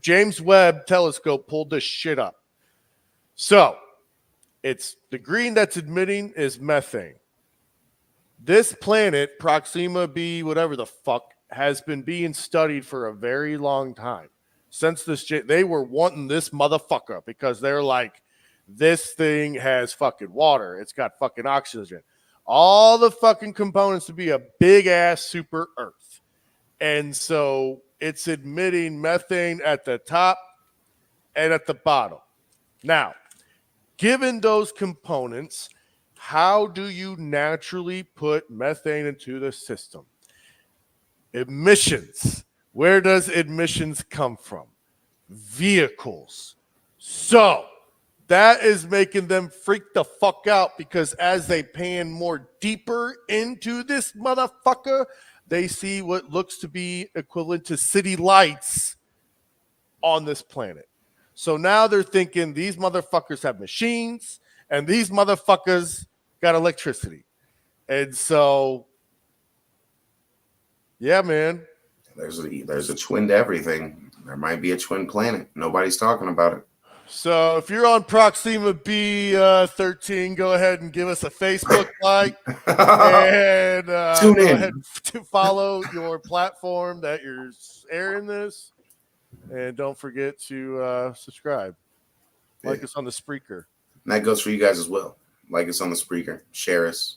James Webb telescope pulled this shit up. So it's the green that's emitting is methane. This planet, Proxima B, whatever the fuck, has been being studied for a very long time. Since they were wanting this motherfucker because they're like, this thing has fucking water. It's got fucking oxygen. All the fucking components to be a big ass super Earth. And so it's emitting methane at the top and at the bottom. Now, given those components, how do you naturally put methane into the system? Emissions. Where does emissions come from? Vehicles. So that is making them freak the fuck out because as they pan more deeper into this motherfucker, they see what looks to be equivalent to city lights on this planet. So now they're thinking these motherfuckers have machines and these motherfuckers got electricity. And so, yeah, man. There's a twin to everything. There might be a twin planet. Nobody's talking about it. So if you're on Proxima B13, go ahead and give us a Facebook like and Tune go in. ahead to follow your platform that you're airing this. And don't forget to subscribe. Like us on the Spreaker. And that goes for you guys as well. Like us on the Spreaker. Share us.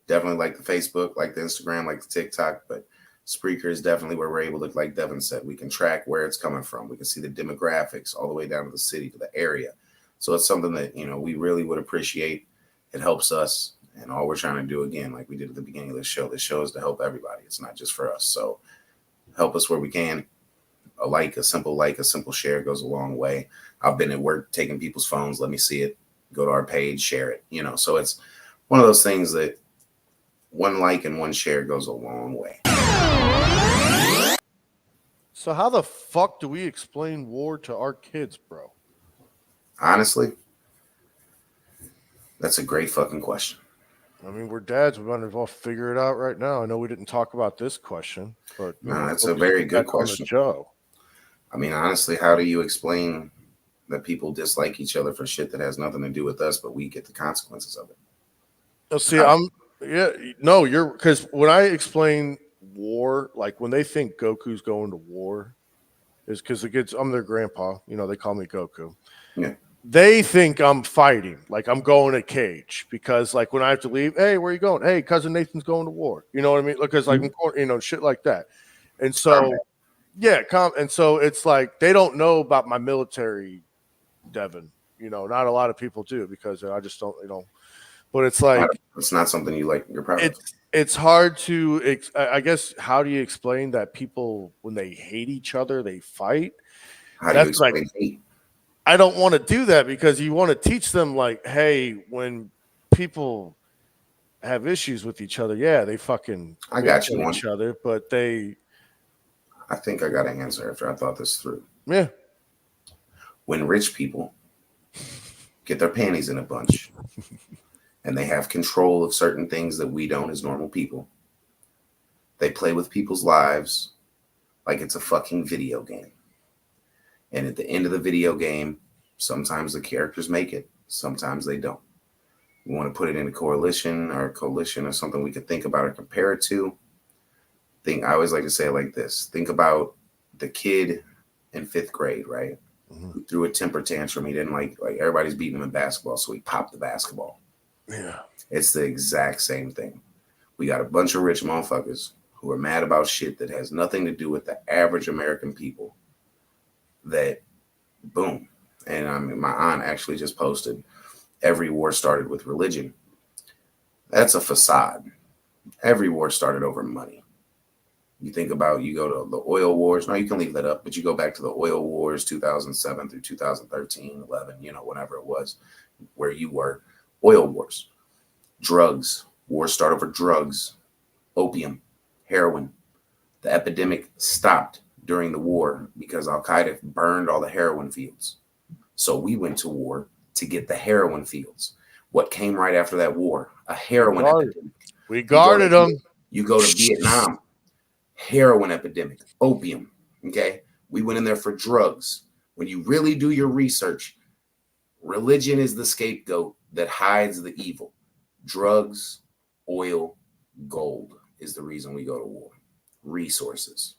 Definitely like the Facebook, like the Instagram, like the TikTok. But Spreaker is definitely where we're able to, like Devin said, we can track where it's coming from. We can see the demographics all the way down to the city, to the area. So it's something that, we really would appreciate. It helps us. And all we're trying to do, again, like we did at the beginning of the show is to help everybody. It's not just for us. So help us where we can. A simple share goes a long way. I've been at work taking people's phones. Let me see it. Go to our page, share it. So it's one of those things that one like and one share goes a long way. So how the fuck do we explain war to our kids, bro? Honestly, that's a great fucking question. I mean, we're dads. We might as well figure it out right now. I know we didn't talk about this question, but no, that's a very good question, Joe. I mean, honestly, how do you explain that people dislike each other for shit that has nothing to do with us, but we get the consequences of it? See, you're because when I explain war, like when they think Goku's going to war, is because I'm their grandpa. They call me Goku. Yeah. They think I'm fighting, like I'm going to cage, because like when I have to leave, hey, where are you going? Hey, cousin Nathan's going to war. You know what I mean? Because like I'm going, shit like that. And so, and so it's like they don't know about my military, Devin. Not a lot of people do because I just don't, But it's like it's not something you're proud of. It's hard to, I guess. How do you explain that people, when they hate each other, they fight? How do you explain hate? I don't want to do that because you want to teach them, like, hey, when people have issues with each other, they fucking each other, but I think I got an answer after I thought this through. Yeah. When rich people get their panties in a bunch and they have control of certain things that we don't as normal people, they play with people's lives like it's a fucking video game. And at the end of the video game, sometimes the characters make it, sometimes they don't. We want to put it in a coalition or something we could think about or compare it to. I always like to say it like this. Think about the kid in 5th grade, right? Mm-hmm. Who threw a temper tantrum. He didn't like everybody's beating him in basketball, so he popped the basketball. Yeah. It's the exact same thing. We got a bunch of rich motherfuckers who are mad about shit that has nothing to do with the average American people. That, boom. And I mean, my aunt actually just posted, every war started with religion. That's a facade. Every war started over money. You think about, you go to the oil wars. No, you can leave that up, but you go back to the oil wars, 2007 through 2013, 11, whenever it was, where you were. Oil wars, drugs, wars start over drugs, opium, heroin. The epidemic stopped during the war because Al-Qaeda burned all the heroin fields. So we went to war to get the heroin fields. What came right after that war? A heroin epidemic. We guarded them. You go to Vietnam, heroin epidemic, opium. Okay. We went in there for drugs. When you really do your research, religion is the scapegoat that hides the evil. Drugs, oil, gold is the reason we go to war. Resources.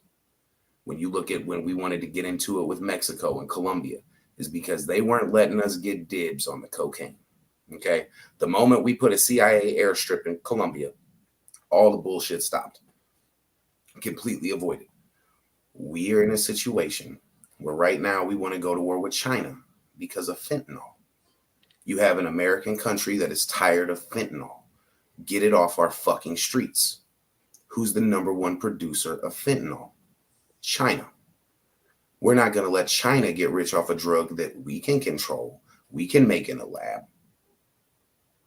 When you look at when we wanted to get into it with Mexico and Colombia, is because they weren't letting us get dibs on the cocaine. Okay. The moment we put a CIA airstrip in Colombia, all the bullshit stopped. Completely avoided. We are in a situation where right now we want to go to war with China because of fentanyl. You have an American country that is tired of fentanyl. Get it off our fucking streets. Who's the number one producer of fentanyl? China. We're not going to let China get rich off a drug that we can control. We can make in a lab.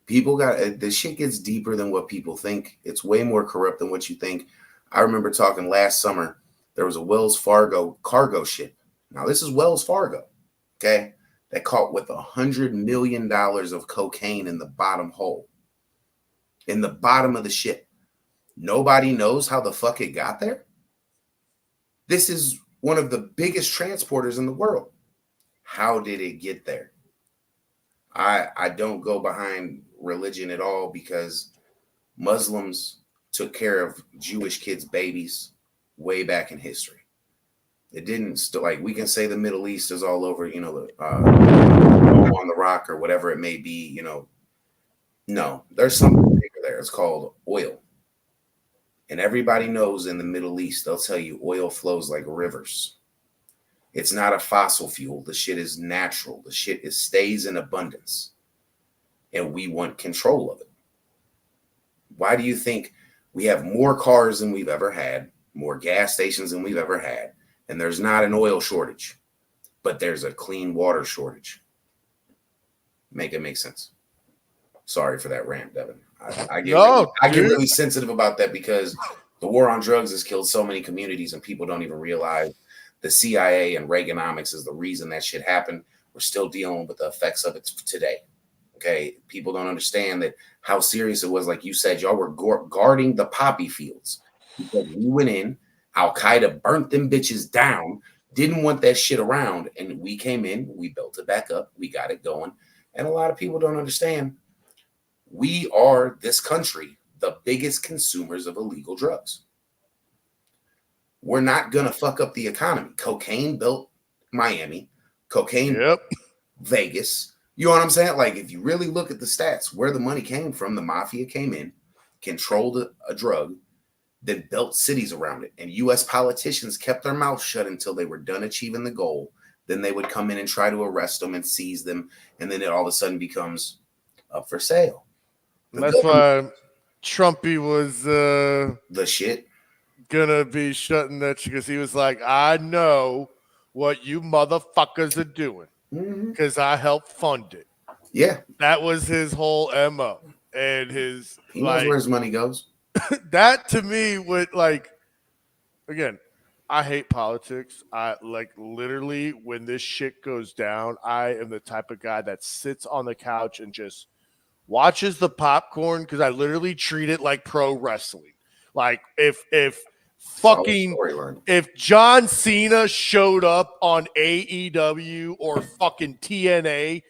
This shit gets deeper than what people think. It's way more corrupt than what you think. I remember talking last summer, there was a Wells Fargo cargo ship. Now this is Wells Fargo, okay? That caught with $100 million of cocaine in the bottom hole. In the bottom of the ship. Nobody knows how the fuck it got there. This is one of the biggest transporters in the world. How did it get there? I don't go behind religion at all because Muslims took care of Jewish kids' babies way back in history. It didn't like we can say the Middle East is all over, on the rock or whatever it may be, No, there's something bigger there. It's called oil. And everybody knows in the Middle East, they'll tell you oil flows like rivers. It's not a fossil fuel. The shit is natural. The shit stays in abundance. And we want control of it. Why do you think we have more cars than we've ever had, more gas stations than we've ever had, and there's not an oil shortage, but there's a clean water shortage? Make it make sense. Sorry for that rant, Devin. I get really sensitive about that because the war on drugs has killed so many communities and people don't even realize the CIA and Reaganomics is the reason that shit happened. We're still dealing with the effects of it today. Okay. People don't understand that how serious it was. Like you said, y'all were guarding the poppy fields because we went in, Al-Qaeda burnt them bitches down, didn't want that shit around. And we came in, we built it back up. We got it going. And a lot of people don't understand. We are, this country, the biggest consumers of illegal drugs. We're not going to fuck up the economy. Cocaine built Miami. Cocaine Vegas. You know what I'm saying? Like, if you really look at the stats, where the money came from, the mafia came in, controlled a drug, then built cities around it. And U.S. politicians kept their mouths shut until they were done achieving the goal. Then they would come in and try to arrest them and seize them. And then it all of a sudden becomes up for sale. That's why Trumpy was the shit. Gonna be shutting that shit because he was like, I know what you motherfuckers are doing because I helped fund it. Yeah. That was his whole MO. And he knows where his money goes. That to me would again, I hate politics. I literally when this shit goes down, I am the type of guy that sits on the couch and just watches the popcorn because I literally treat it like pro wrestling. Like if John Cena showed up on AEW or fucking TNA,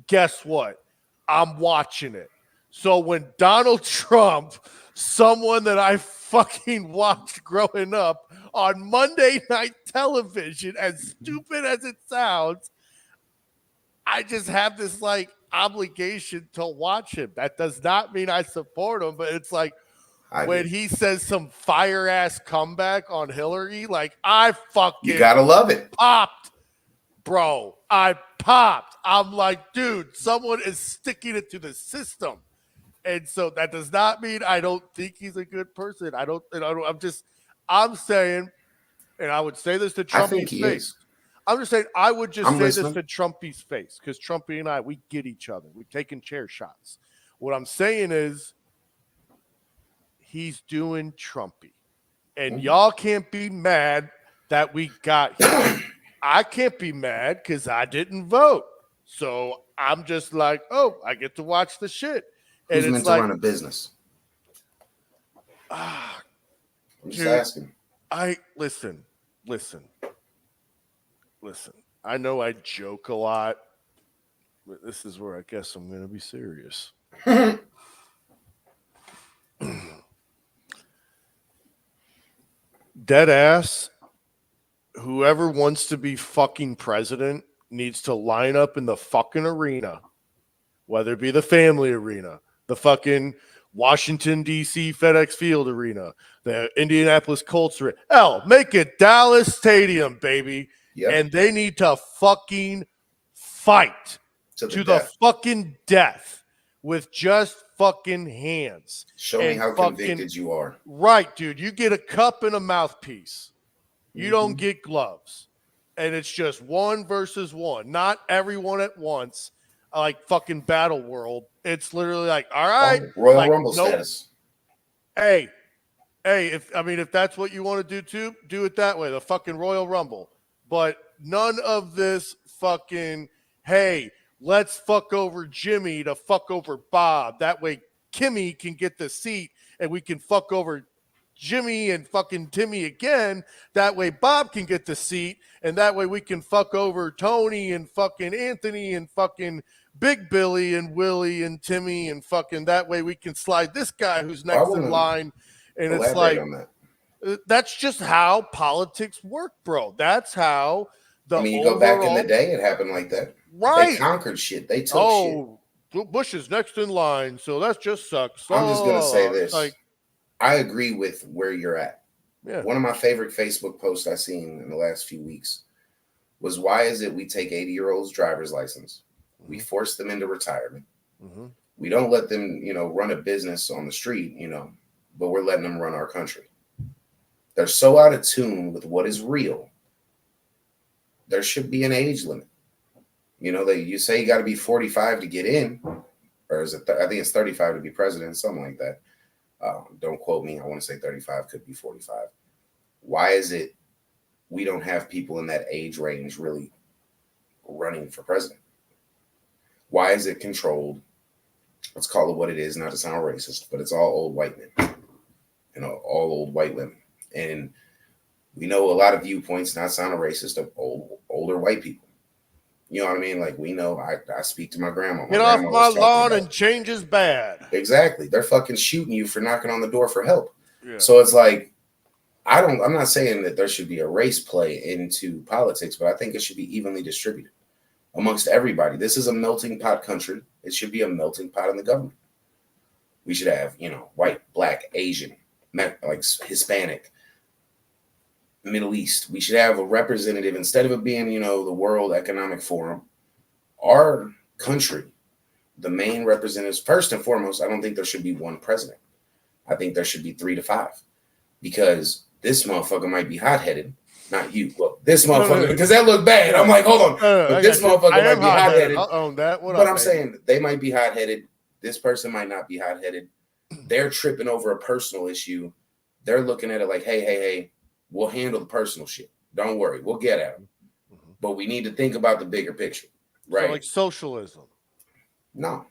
guess what? I'm watching it. So when Donald Trump, someone that I fucking watched growing up on Monday Night Television, as stupid as it sounds, I just have this obligation to watch him. That does not mean I support him, but it's when he says some fire ass comeback on Hillary, I fucking you gotta love it. Popped, bro. I popped. I'm like, dude, someone is sticking it to the system. And so that does not mean I don't think he's a good person. I'm saying, and I would say this to Trumpy's face. I'm just saying I would just say this to Trumpy's face because Trumpy and I, we get each other. We're taking chair shots. What I'm saying is he's doing Trumpy. And y'all can't be mad that we got him. I can't be mad because I didn't vote. So I'm just like, oh, I get to watch the shit. Who's meant to run a business? I'm just asking. Listen. I know I joke a lot, but this is where I guess I'm going to be serious. Dead ass, whoever wants to be fucking president needs to line up in the fucking arena, whether it be the family arena, the fucking Washington, D.C. FedEx Field arena, the Indianapolis Colts arena. Hell, make it Dallas Stadium, baby. Yep. And they need to fucking fight to the fucking death with just fucking hands. Show me how convicted you are. Right, dude. You get a cup and a mouthpiece. You don't get gloves. And it's just 1 versus 1. Not everyone at once. Like fucking Battle World. It's literally like, all right. Royal Rumble status. Hey, if that's what you want to do too, do it that way. The fucking Royal Rumble. But none of this fucking, hey, let's fuck over Jimmy to fuck over Bob. That way Kimmy can get the seat and we can fuck over Jimmy and fucking Timmy again. That way Bob can get the seat, and that way we can fuck over Tony and fucking Anthony and fucking Big Billy and Willie and Timmy, and fucking that way we can slide this guy who's next in line. And it's like, that's just how politics work, bro. That's how you go back in the day, it happened like that. Right. They conquered shit. They took shit. Bush is next in line, so that just sucks. I'm just going to say this. I agree with where you're at. Yeah. One of my favorite Facebook posts I've seen in the last few weeks was, why is it we take 80-year-olds' driver's license, we force them into retirement, we don't let them, run a business on the street, but we're letting them run our country. They're so out of tune with what is real. There should be an age limit. You say you got to be 45 to get in, or is it? I think it's 35 to be president, something like that. Don't quote me. I want to say 35, could be 45. Why is it we don't have people in that age range really running for president? Why is it controlled? Let's call it what it is, not to sound racist, but it's all old white men, all old white women. And we know a lot of viewpoints, not sounding racist, of older white people. You know what I mean? Like, we know, I speak to my grandma. Get off my lawn and change is bad. Exactly. They're fucking shooting you for knocking on the door for help. Yeah. So it's like, I'm not saying that there should be a race play into politics, but I think it should be evenly distributed amongst everybody. This is a melting pot country. It should be a melting pot in the government. We should have, white, black, Asian, like Hispanic, Middle East. We should have a representative, instead of it being, the World Economic Forum, our country, the main representatives. First and foremost, I don't think there should be one president. I think there should be 3 to 5, because this motherfucker might be hot-headed. Not you. Well, this motherfucker, because that looked bad. I'm like, hold on. But this motherfucker might be hot-headed. I'll own that. But I'm saying they might be hot-headed. This person might not be hot-headed. They're tripping over a personal issue. They're looking at it like, hey, we'll handle the personal shit. Don't worry. We'll get at them. But we need to think about the bigger picture, right? So like socialism. No,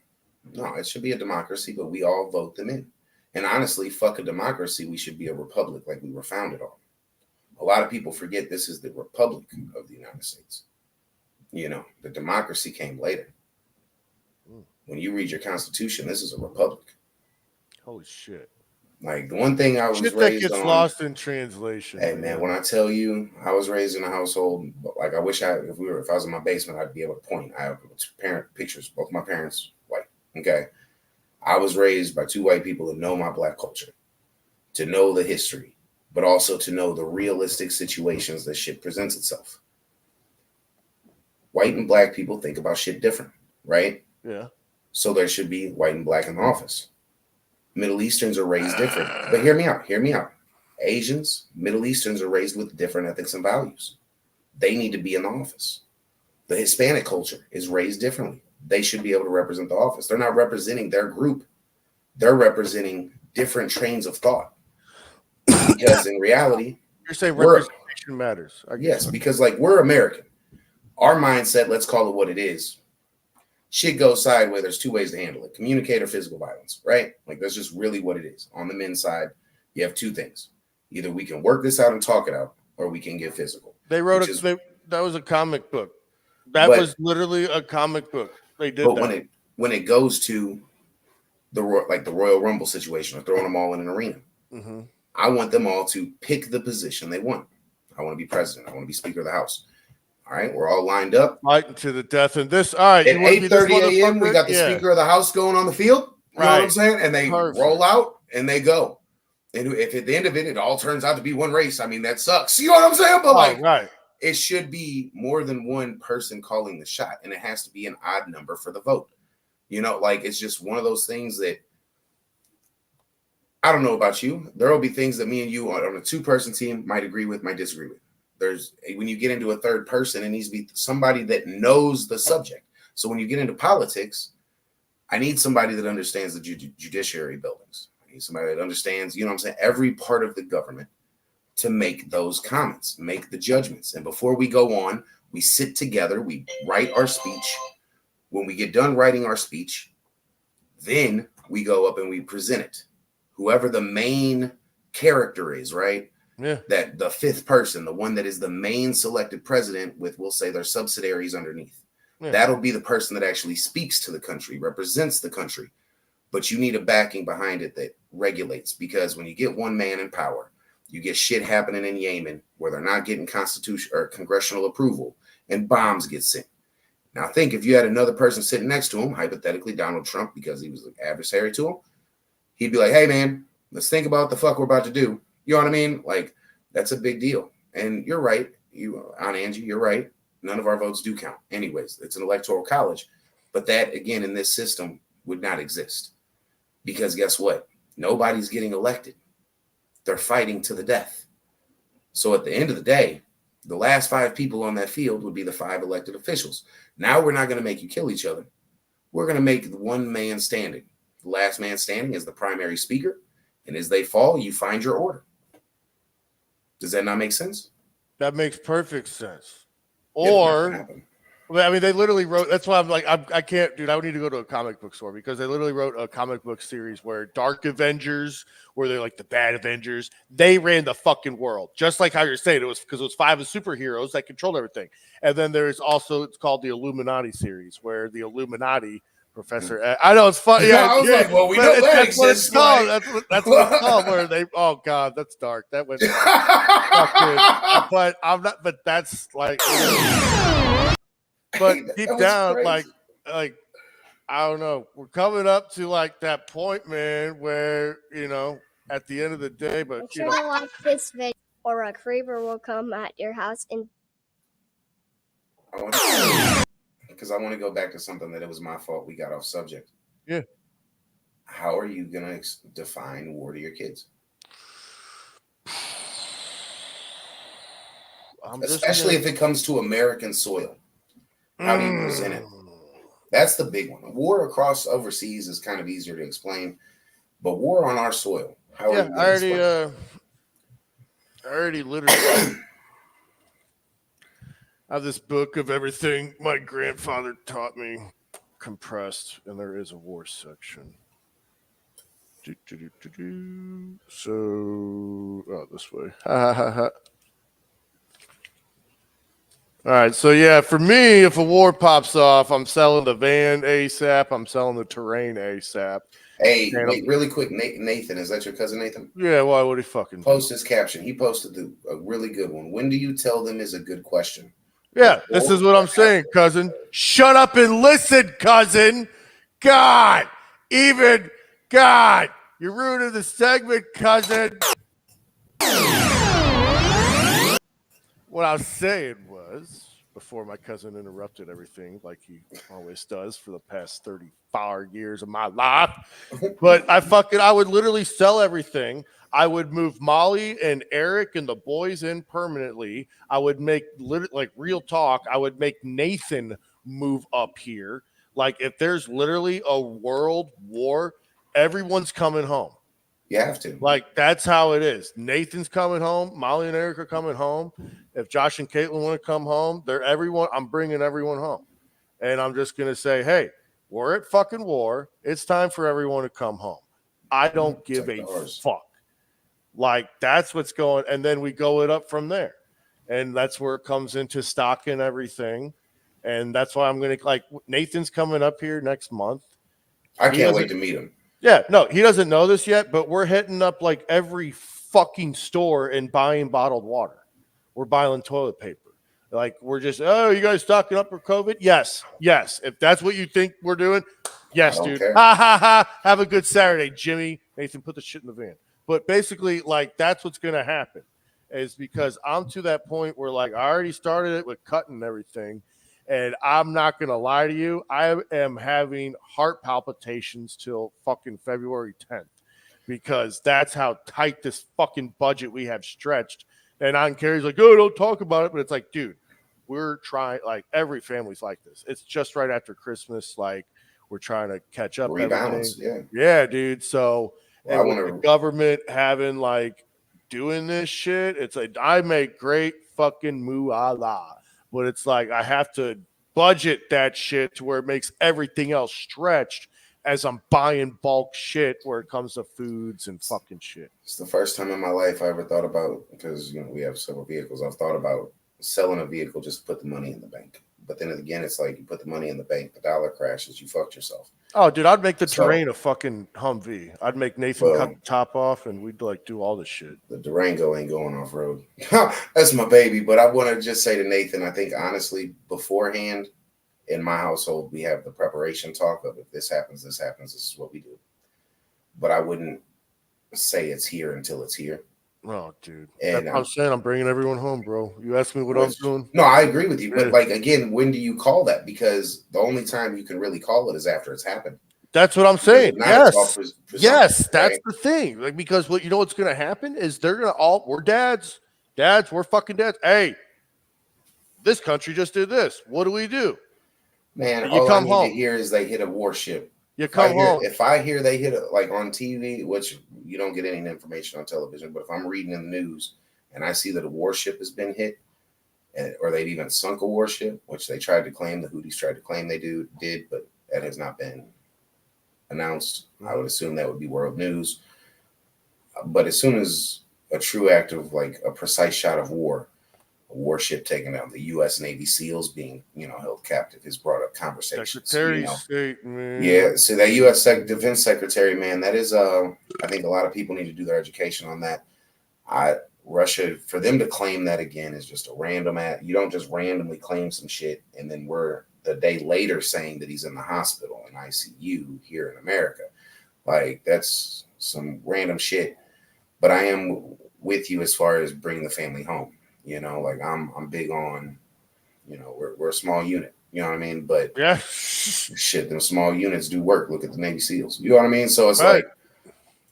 it should be a democracy, but we all vote them in. And honestly, fuck a democracy. We should be a republic like we were founded on. A lot of people forget this is the Republic of the United States. The democracy came later. When you read your Constitution, this is a republic. Holy shit. Like, the one thing I was shit raised that gets on, lost in translation. Hey man, when I tell you, I was raised in a household, like, I wish if I was in my basement, I'd be able to point. I have parent pictures, both my parents white. Okay. I was raised by 2 white people that know my black culture, to know the history, but also to know the realistic situations that shit presents itself. White and black people think about shit different, right? Yeah. So there should be white and black in the office. Middle Easterns are raised different. But hear me out. Asians, Middle Easterns are raised with different ethics and values. They need to be in the office. The Hispanic culture is raised differently. They should be able to represent the office. They're not representing their group. They're representing different trains of thought. Because in reality, you're saying representation matters. Yes, because like, we're American. Our mindset, let's call it what it is. Shit goes sideways. There's 2 ways to handle it: communicate or physical violence, right? Like, that's just really what it is. On the men's side, you have 2 things. Either we can work this out and talk it out, or we can get physical. They wrote that was a comic book. That was literally a comic book. They did that. But when it goes to the Royal Rumble situation, or throwing them all in an arena, I want them all to pick the position they want. I want to be president. I want to be Speaker of the House. All right, we're all lined up, fighting to the death. And this, all right, at 8:30 a.m., we got the Speaker of the House going on the field. You know what I'm saying? And they roll out and they go. And if at the end of it all turns out to be one race, I mean, that sucks. You know what I'm saying? But it should be more than one person calling the shot, and it has to be an odd number for the vote. It's just one of those things that, I don't know about you. There will be things that me and you on a 2-person team might agree with, might disagree with. When you get into a 3rd person, it needs to be somebody that knows the subject. So when you get into politics, I need somebody that understands the judiciary buildings. I need somebody that understands, every part of the government, to make those comments, make the judgments. And before we go on, we sit together, we write our speech. When we get done writing our speech, then we go up and we present it. Whoever the main character is, right? Yeah. That the fifth person, the one that is the main selected president with, we'll say, their subsidiaries underneath. Yeah. That'll be the person that actually speaks to the country, represents the country. But you need a backing behind it that regulates, because when you get one man in power, you get shit happening in Yemen where they're not getting constitution or congressional approval and bombs get sent. Now think if you had another person sitting next to him, hypothetically Donald Trump, because he was an adversary to him, he'd be like, hey man, let's think about what the fuck we're about to do. You know what I mean? Like, that's a big deal. And you're right. Aunt Angie, you're right. None of our votes do count. Anyways, it's an electoral college. But that, again, in this system would not exist. Because guess what? Nobody's getting elected. They're fighting to the death. So at the end of the day, the last 5 people on that field would be the 5 elected officials. Now we're not going to make you kill each other. We're going to make the one man standing. The last man standing is the primary speaker. And as they fall, you find your order. Does that not make sense? That makes perfect sense. Yeah, Or, I mean, they literally wrote, that's why I'm like, I can't, dude, I would need to go to a comic book store, because they literally wrote a comic book series where Dark Avengers, where they're like the bad Avengers, they ran the fucking world. Just like how you're saying, it was because it was 5 of superheroes that controlled everything. And then there's also, it's called the Illuminati series, where the Illuminati Professor, I know it's funny. Yeah, I was like, well, we know that that's what it's exists. called. That's what it's called. Where they, oh god, that's dark. That went. Fucking, but I'm not. But that's like. But deep down, crazy. like I don't know. We're coming up to like that point, man, where at the end of the day, but Make sure to like this video, or a creeper will come at your house and. Because I want to go back to something that it was my fault we got off subject. Yeah. How are you going to define war to your kids? Especially if it comes to American soil. How do you present it? That's the big one. War across overseas is kind of easier to explain, but war on our soil. How are you I already literally I have this book of everything my grandfather taught me, compressed, and there is a war section. So, this way. All right, so yeah, for me, if a war pops off, I'm selling the van ASAP. I'm selling the terrain ASAP. Hey, wait, really quick, Nathan, is that your cousin Nathan? Yeah, why would he fucking post his caption? He posted a really good one. When do you tell them is a good question? Yeah, this is what I'm saying, cousin. Shut up and listen, cousin. God, you're ruining the segment, cousin. What I was saying was, before my cousin interrupted everything like he always does for the past 35 years of my life, but I would literally sell everything. I would move Molly and Eric and the boys in permanently. I would make real talk. I would make Nathan move up here. Like if there's literally a world war, everyone's coming home. You have to. Like that's how it is. Nathan's coming home. Molly and Eric are coming home. If Josh and Caitlin want to come home, I'm bringing everyone home. And I'm just going to say, hey, we're at fucking war. It's time for everyone to come home. I don't give a fuck. Like that's what's going, and then we go it up from there, and that's where it comes into stock and everything, and that's why I'm gonna Nathan's coming up here next month. I can't wait to meet him. Yeah, no, he doesn't know this yet, but we're hitting up like every fucking store and buying bottled water. We're buying toilet paper. Like we're just, you guys stocking up for COVID? Yes. If that's what you think we're doing, yes, dude. Care. Ha ha ha. Have a good Saturday, Jimmy. Nathan, put the shit in the van. But basically, like, that's what's going to happen is because I'm to that point where, like, I already started it with cutting everything. And I'm not going to lie to you. I am having heart palpitations till fucking February 10th because that's how tight this fucking budget we have stretched. And on Carrie's like, oh, don't talk about it. But it's like, dude, we're trying, like, every family's like this. It's just right after Christmas. Like, we're trying to catch up. Rebalance, yeah, dude. So, and with the government having like doing this shit, it's like I make great fucking moolah, but it's like I have to budget that shit to where it makes everything else stretched as I'm buying bulk shit where it comes to foods and fucking shit. It's the first time in my life I ever thought about, because we have several vehicles. I've thought about selling a vehicle just to put the money in the bank. But then again, it's like you put the money in the bank, the dollar crashes, you fucked yourself. Oh, dude, I'd make the terrain a fucking Humvee. I'd make Nathan cut the top off, and we'd like do all this shit. The Durango ain't going off road. That's my baby. But I want to just say to Nathan, I think honestly, beforehand, in my household, we have the preparation talk of if this happens, this is what we do. But I wouldn't say it's here until it's here. Oh, dude. And I'm saying I'm bringing everyone home, bro. You asked me what I'm doing? No, I agree with you. But like, again, when do you call that? Because the only time you can really call it is after it's happened. That's what I'm saying. Yes. Yes, that's right? the thing. Like, because what you know what's gonna happen is they're gonna all we're dads. We're fucking dads. Hey, this country just did this. What do we do? Man, you all come I need home. to hear is they hit a warship. You come home. If I hear they hit it like on TV, which you don't get any information on television, but if I'm reading in the news and I see that a warship has been hit, or they've even sunk a warship, which they tried to claim, the Houthis tried to claim they did, but that has not been announced. I would assume that would be world news. But as soon as a true act of like a precise shot of war, a warship taken out, the U.S. Navy SEALs being, held captive has brought up conversations. Secretary of State, man. Yeah, so that U.S. Defense Secretary, man, that is, I think a lot of people need to do their education on that. Russia, for them to claim that again is just a random act. You don't just randomly claim some shit and then we're the day later saying that he's in the hospital in ICU here in America. Like, that's some random shit. But I am with you as far as bringing the family home. Like I'm big on, we're a small unit, you know what I mean? But yeah, shit, them small units do work. Look at the Navy SEALs, you know what I mean? So it's right.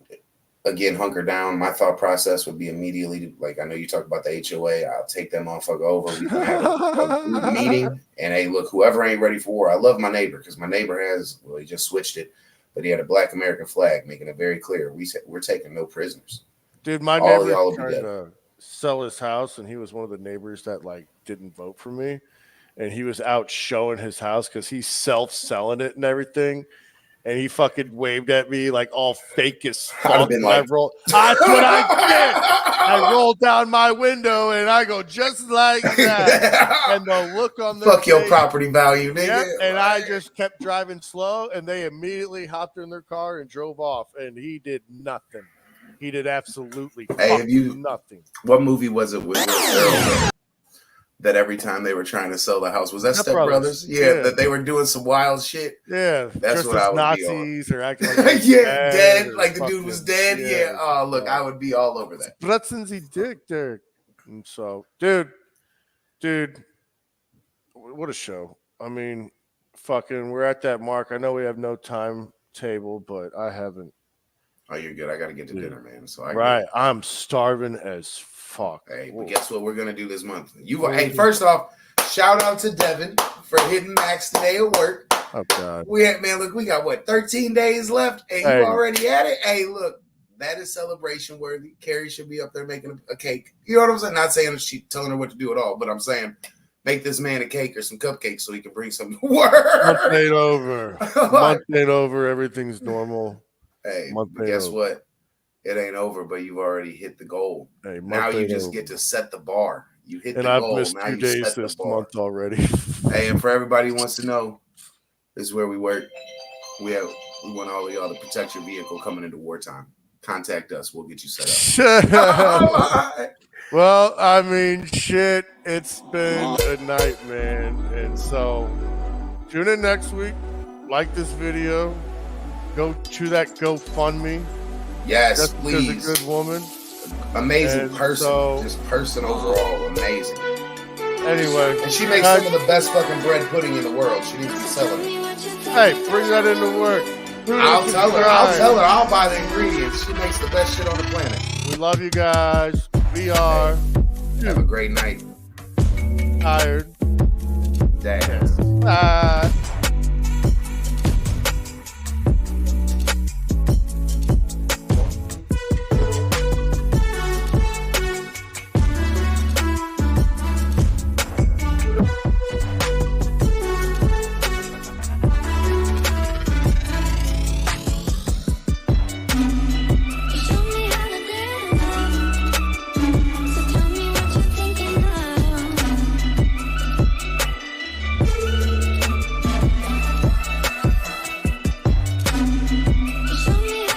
Like, again, hunker down. My thought process would be immediately, like, I know you talk about the HOA. I'll take that motherfucker over. We can have a meeting. And hey, look, whoever ain't ready for war, I love my neighbor because my neighbor he just switched it, but he had a Black American flag, making it very clear. We're taking no prisoners. Dude, my neighbor tried to sell his house, and he was one of the neighbors that like didn't vote for me, and he was out showing his house because he's selling it and everything, and he fucking waved at me like all fake as fuck. That's what I did. I rolled down my window and I go just like that, and the look on their fuck your property value, nigga. Yep, and I just kept driving slow, and they immediately hopped in their car and drove off, and he did nothing. He did absolutely nothing. What movie was it with Will Ferrell that every time they were trying to sell the house, was that Step Brothers? Yeah, that they were doing some wild shit. Yeah, that's what I would Nazis be on. Or acting like dead, like the dude was dead. Yeah. Oh, look, I would be all over that. Blessings dick there. And so, dude, what a show. I mean, fucking, we're at that mark. I know we have no timetable, but I haven't. Oh, you're good. I got to get to dinner, man. So I'm starving as fuck. Hey, but guess what we're gonna do this month? Hey, first off, shout out to Devin for hitting max today at work. Oh God. We got 13 days left, and you already at it. Hey, look, that is celebration worthy. Carrie should be up there making a cake. You know what I'm saying? Not saying she's telling her what to do at all, but I'm saying make this man a cake or some cupcakes so he can bring some to work. Month ain't over. Month ain't over. Everything's normal. Hey, guess what? It ain't over, but you've already hit the goal. Hey, now you just get to set the bar. You hit the goal. Missed now 2 you days set this the bar. month already. Hey, and for everybody who wants to know, this is where we work. We want all of y'all to protect your vehicle coming into wartime. Contact us. We'll get you set up. Well, I mean, shit. It's been a night, man. And so tune in next week. Like this video. Go to that GoFundMe. Yes, just please. A good woman. Amazing person. Just person overall. Amazing. Anyway. And she makes some of the best fucking bread pudding in the world. She needs to be selling it. Hey, bring that into work. I'll tell her. I'll buy the ingredients. She makes the best shit on the planet. We love you guys. We are. Have a great night. Tired. Dad. Bye.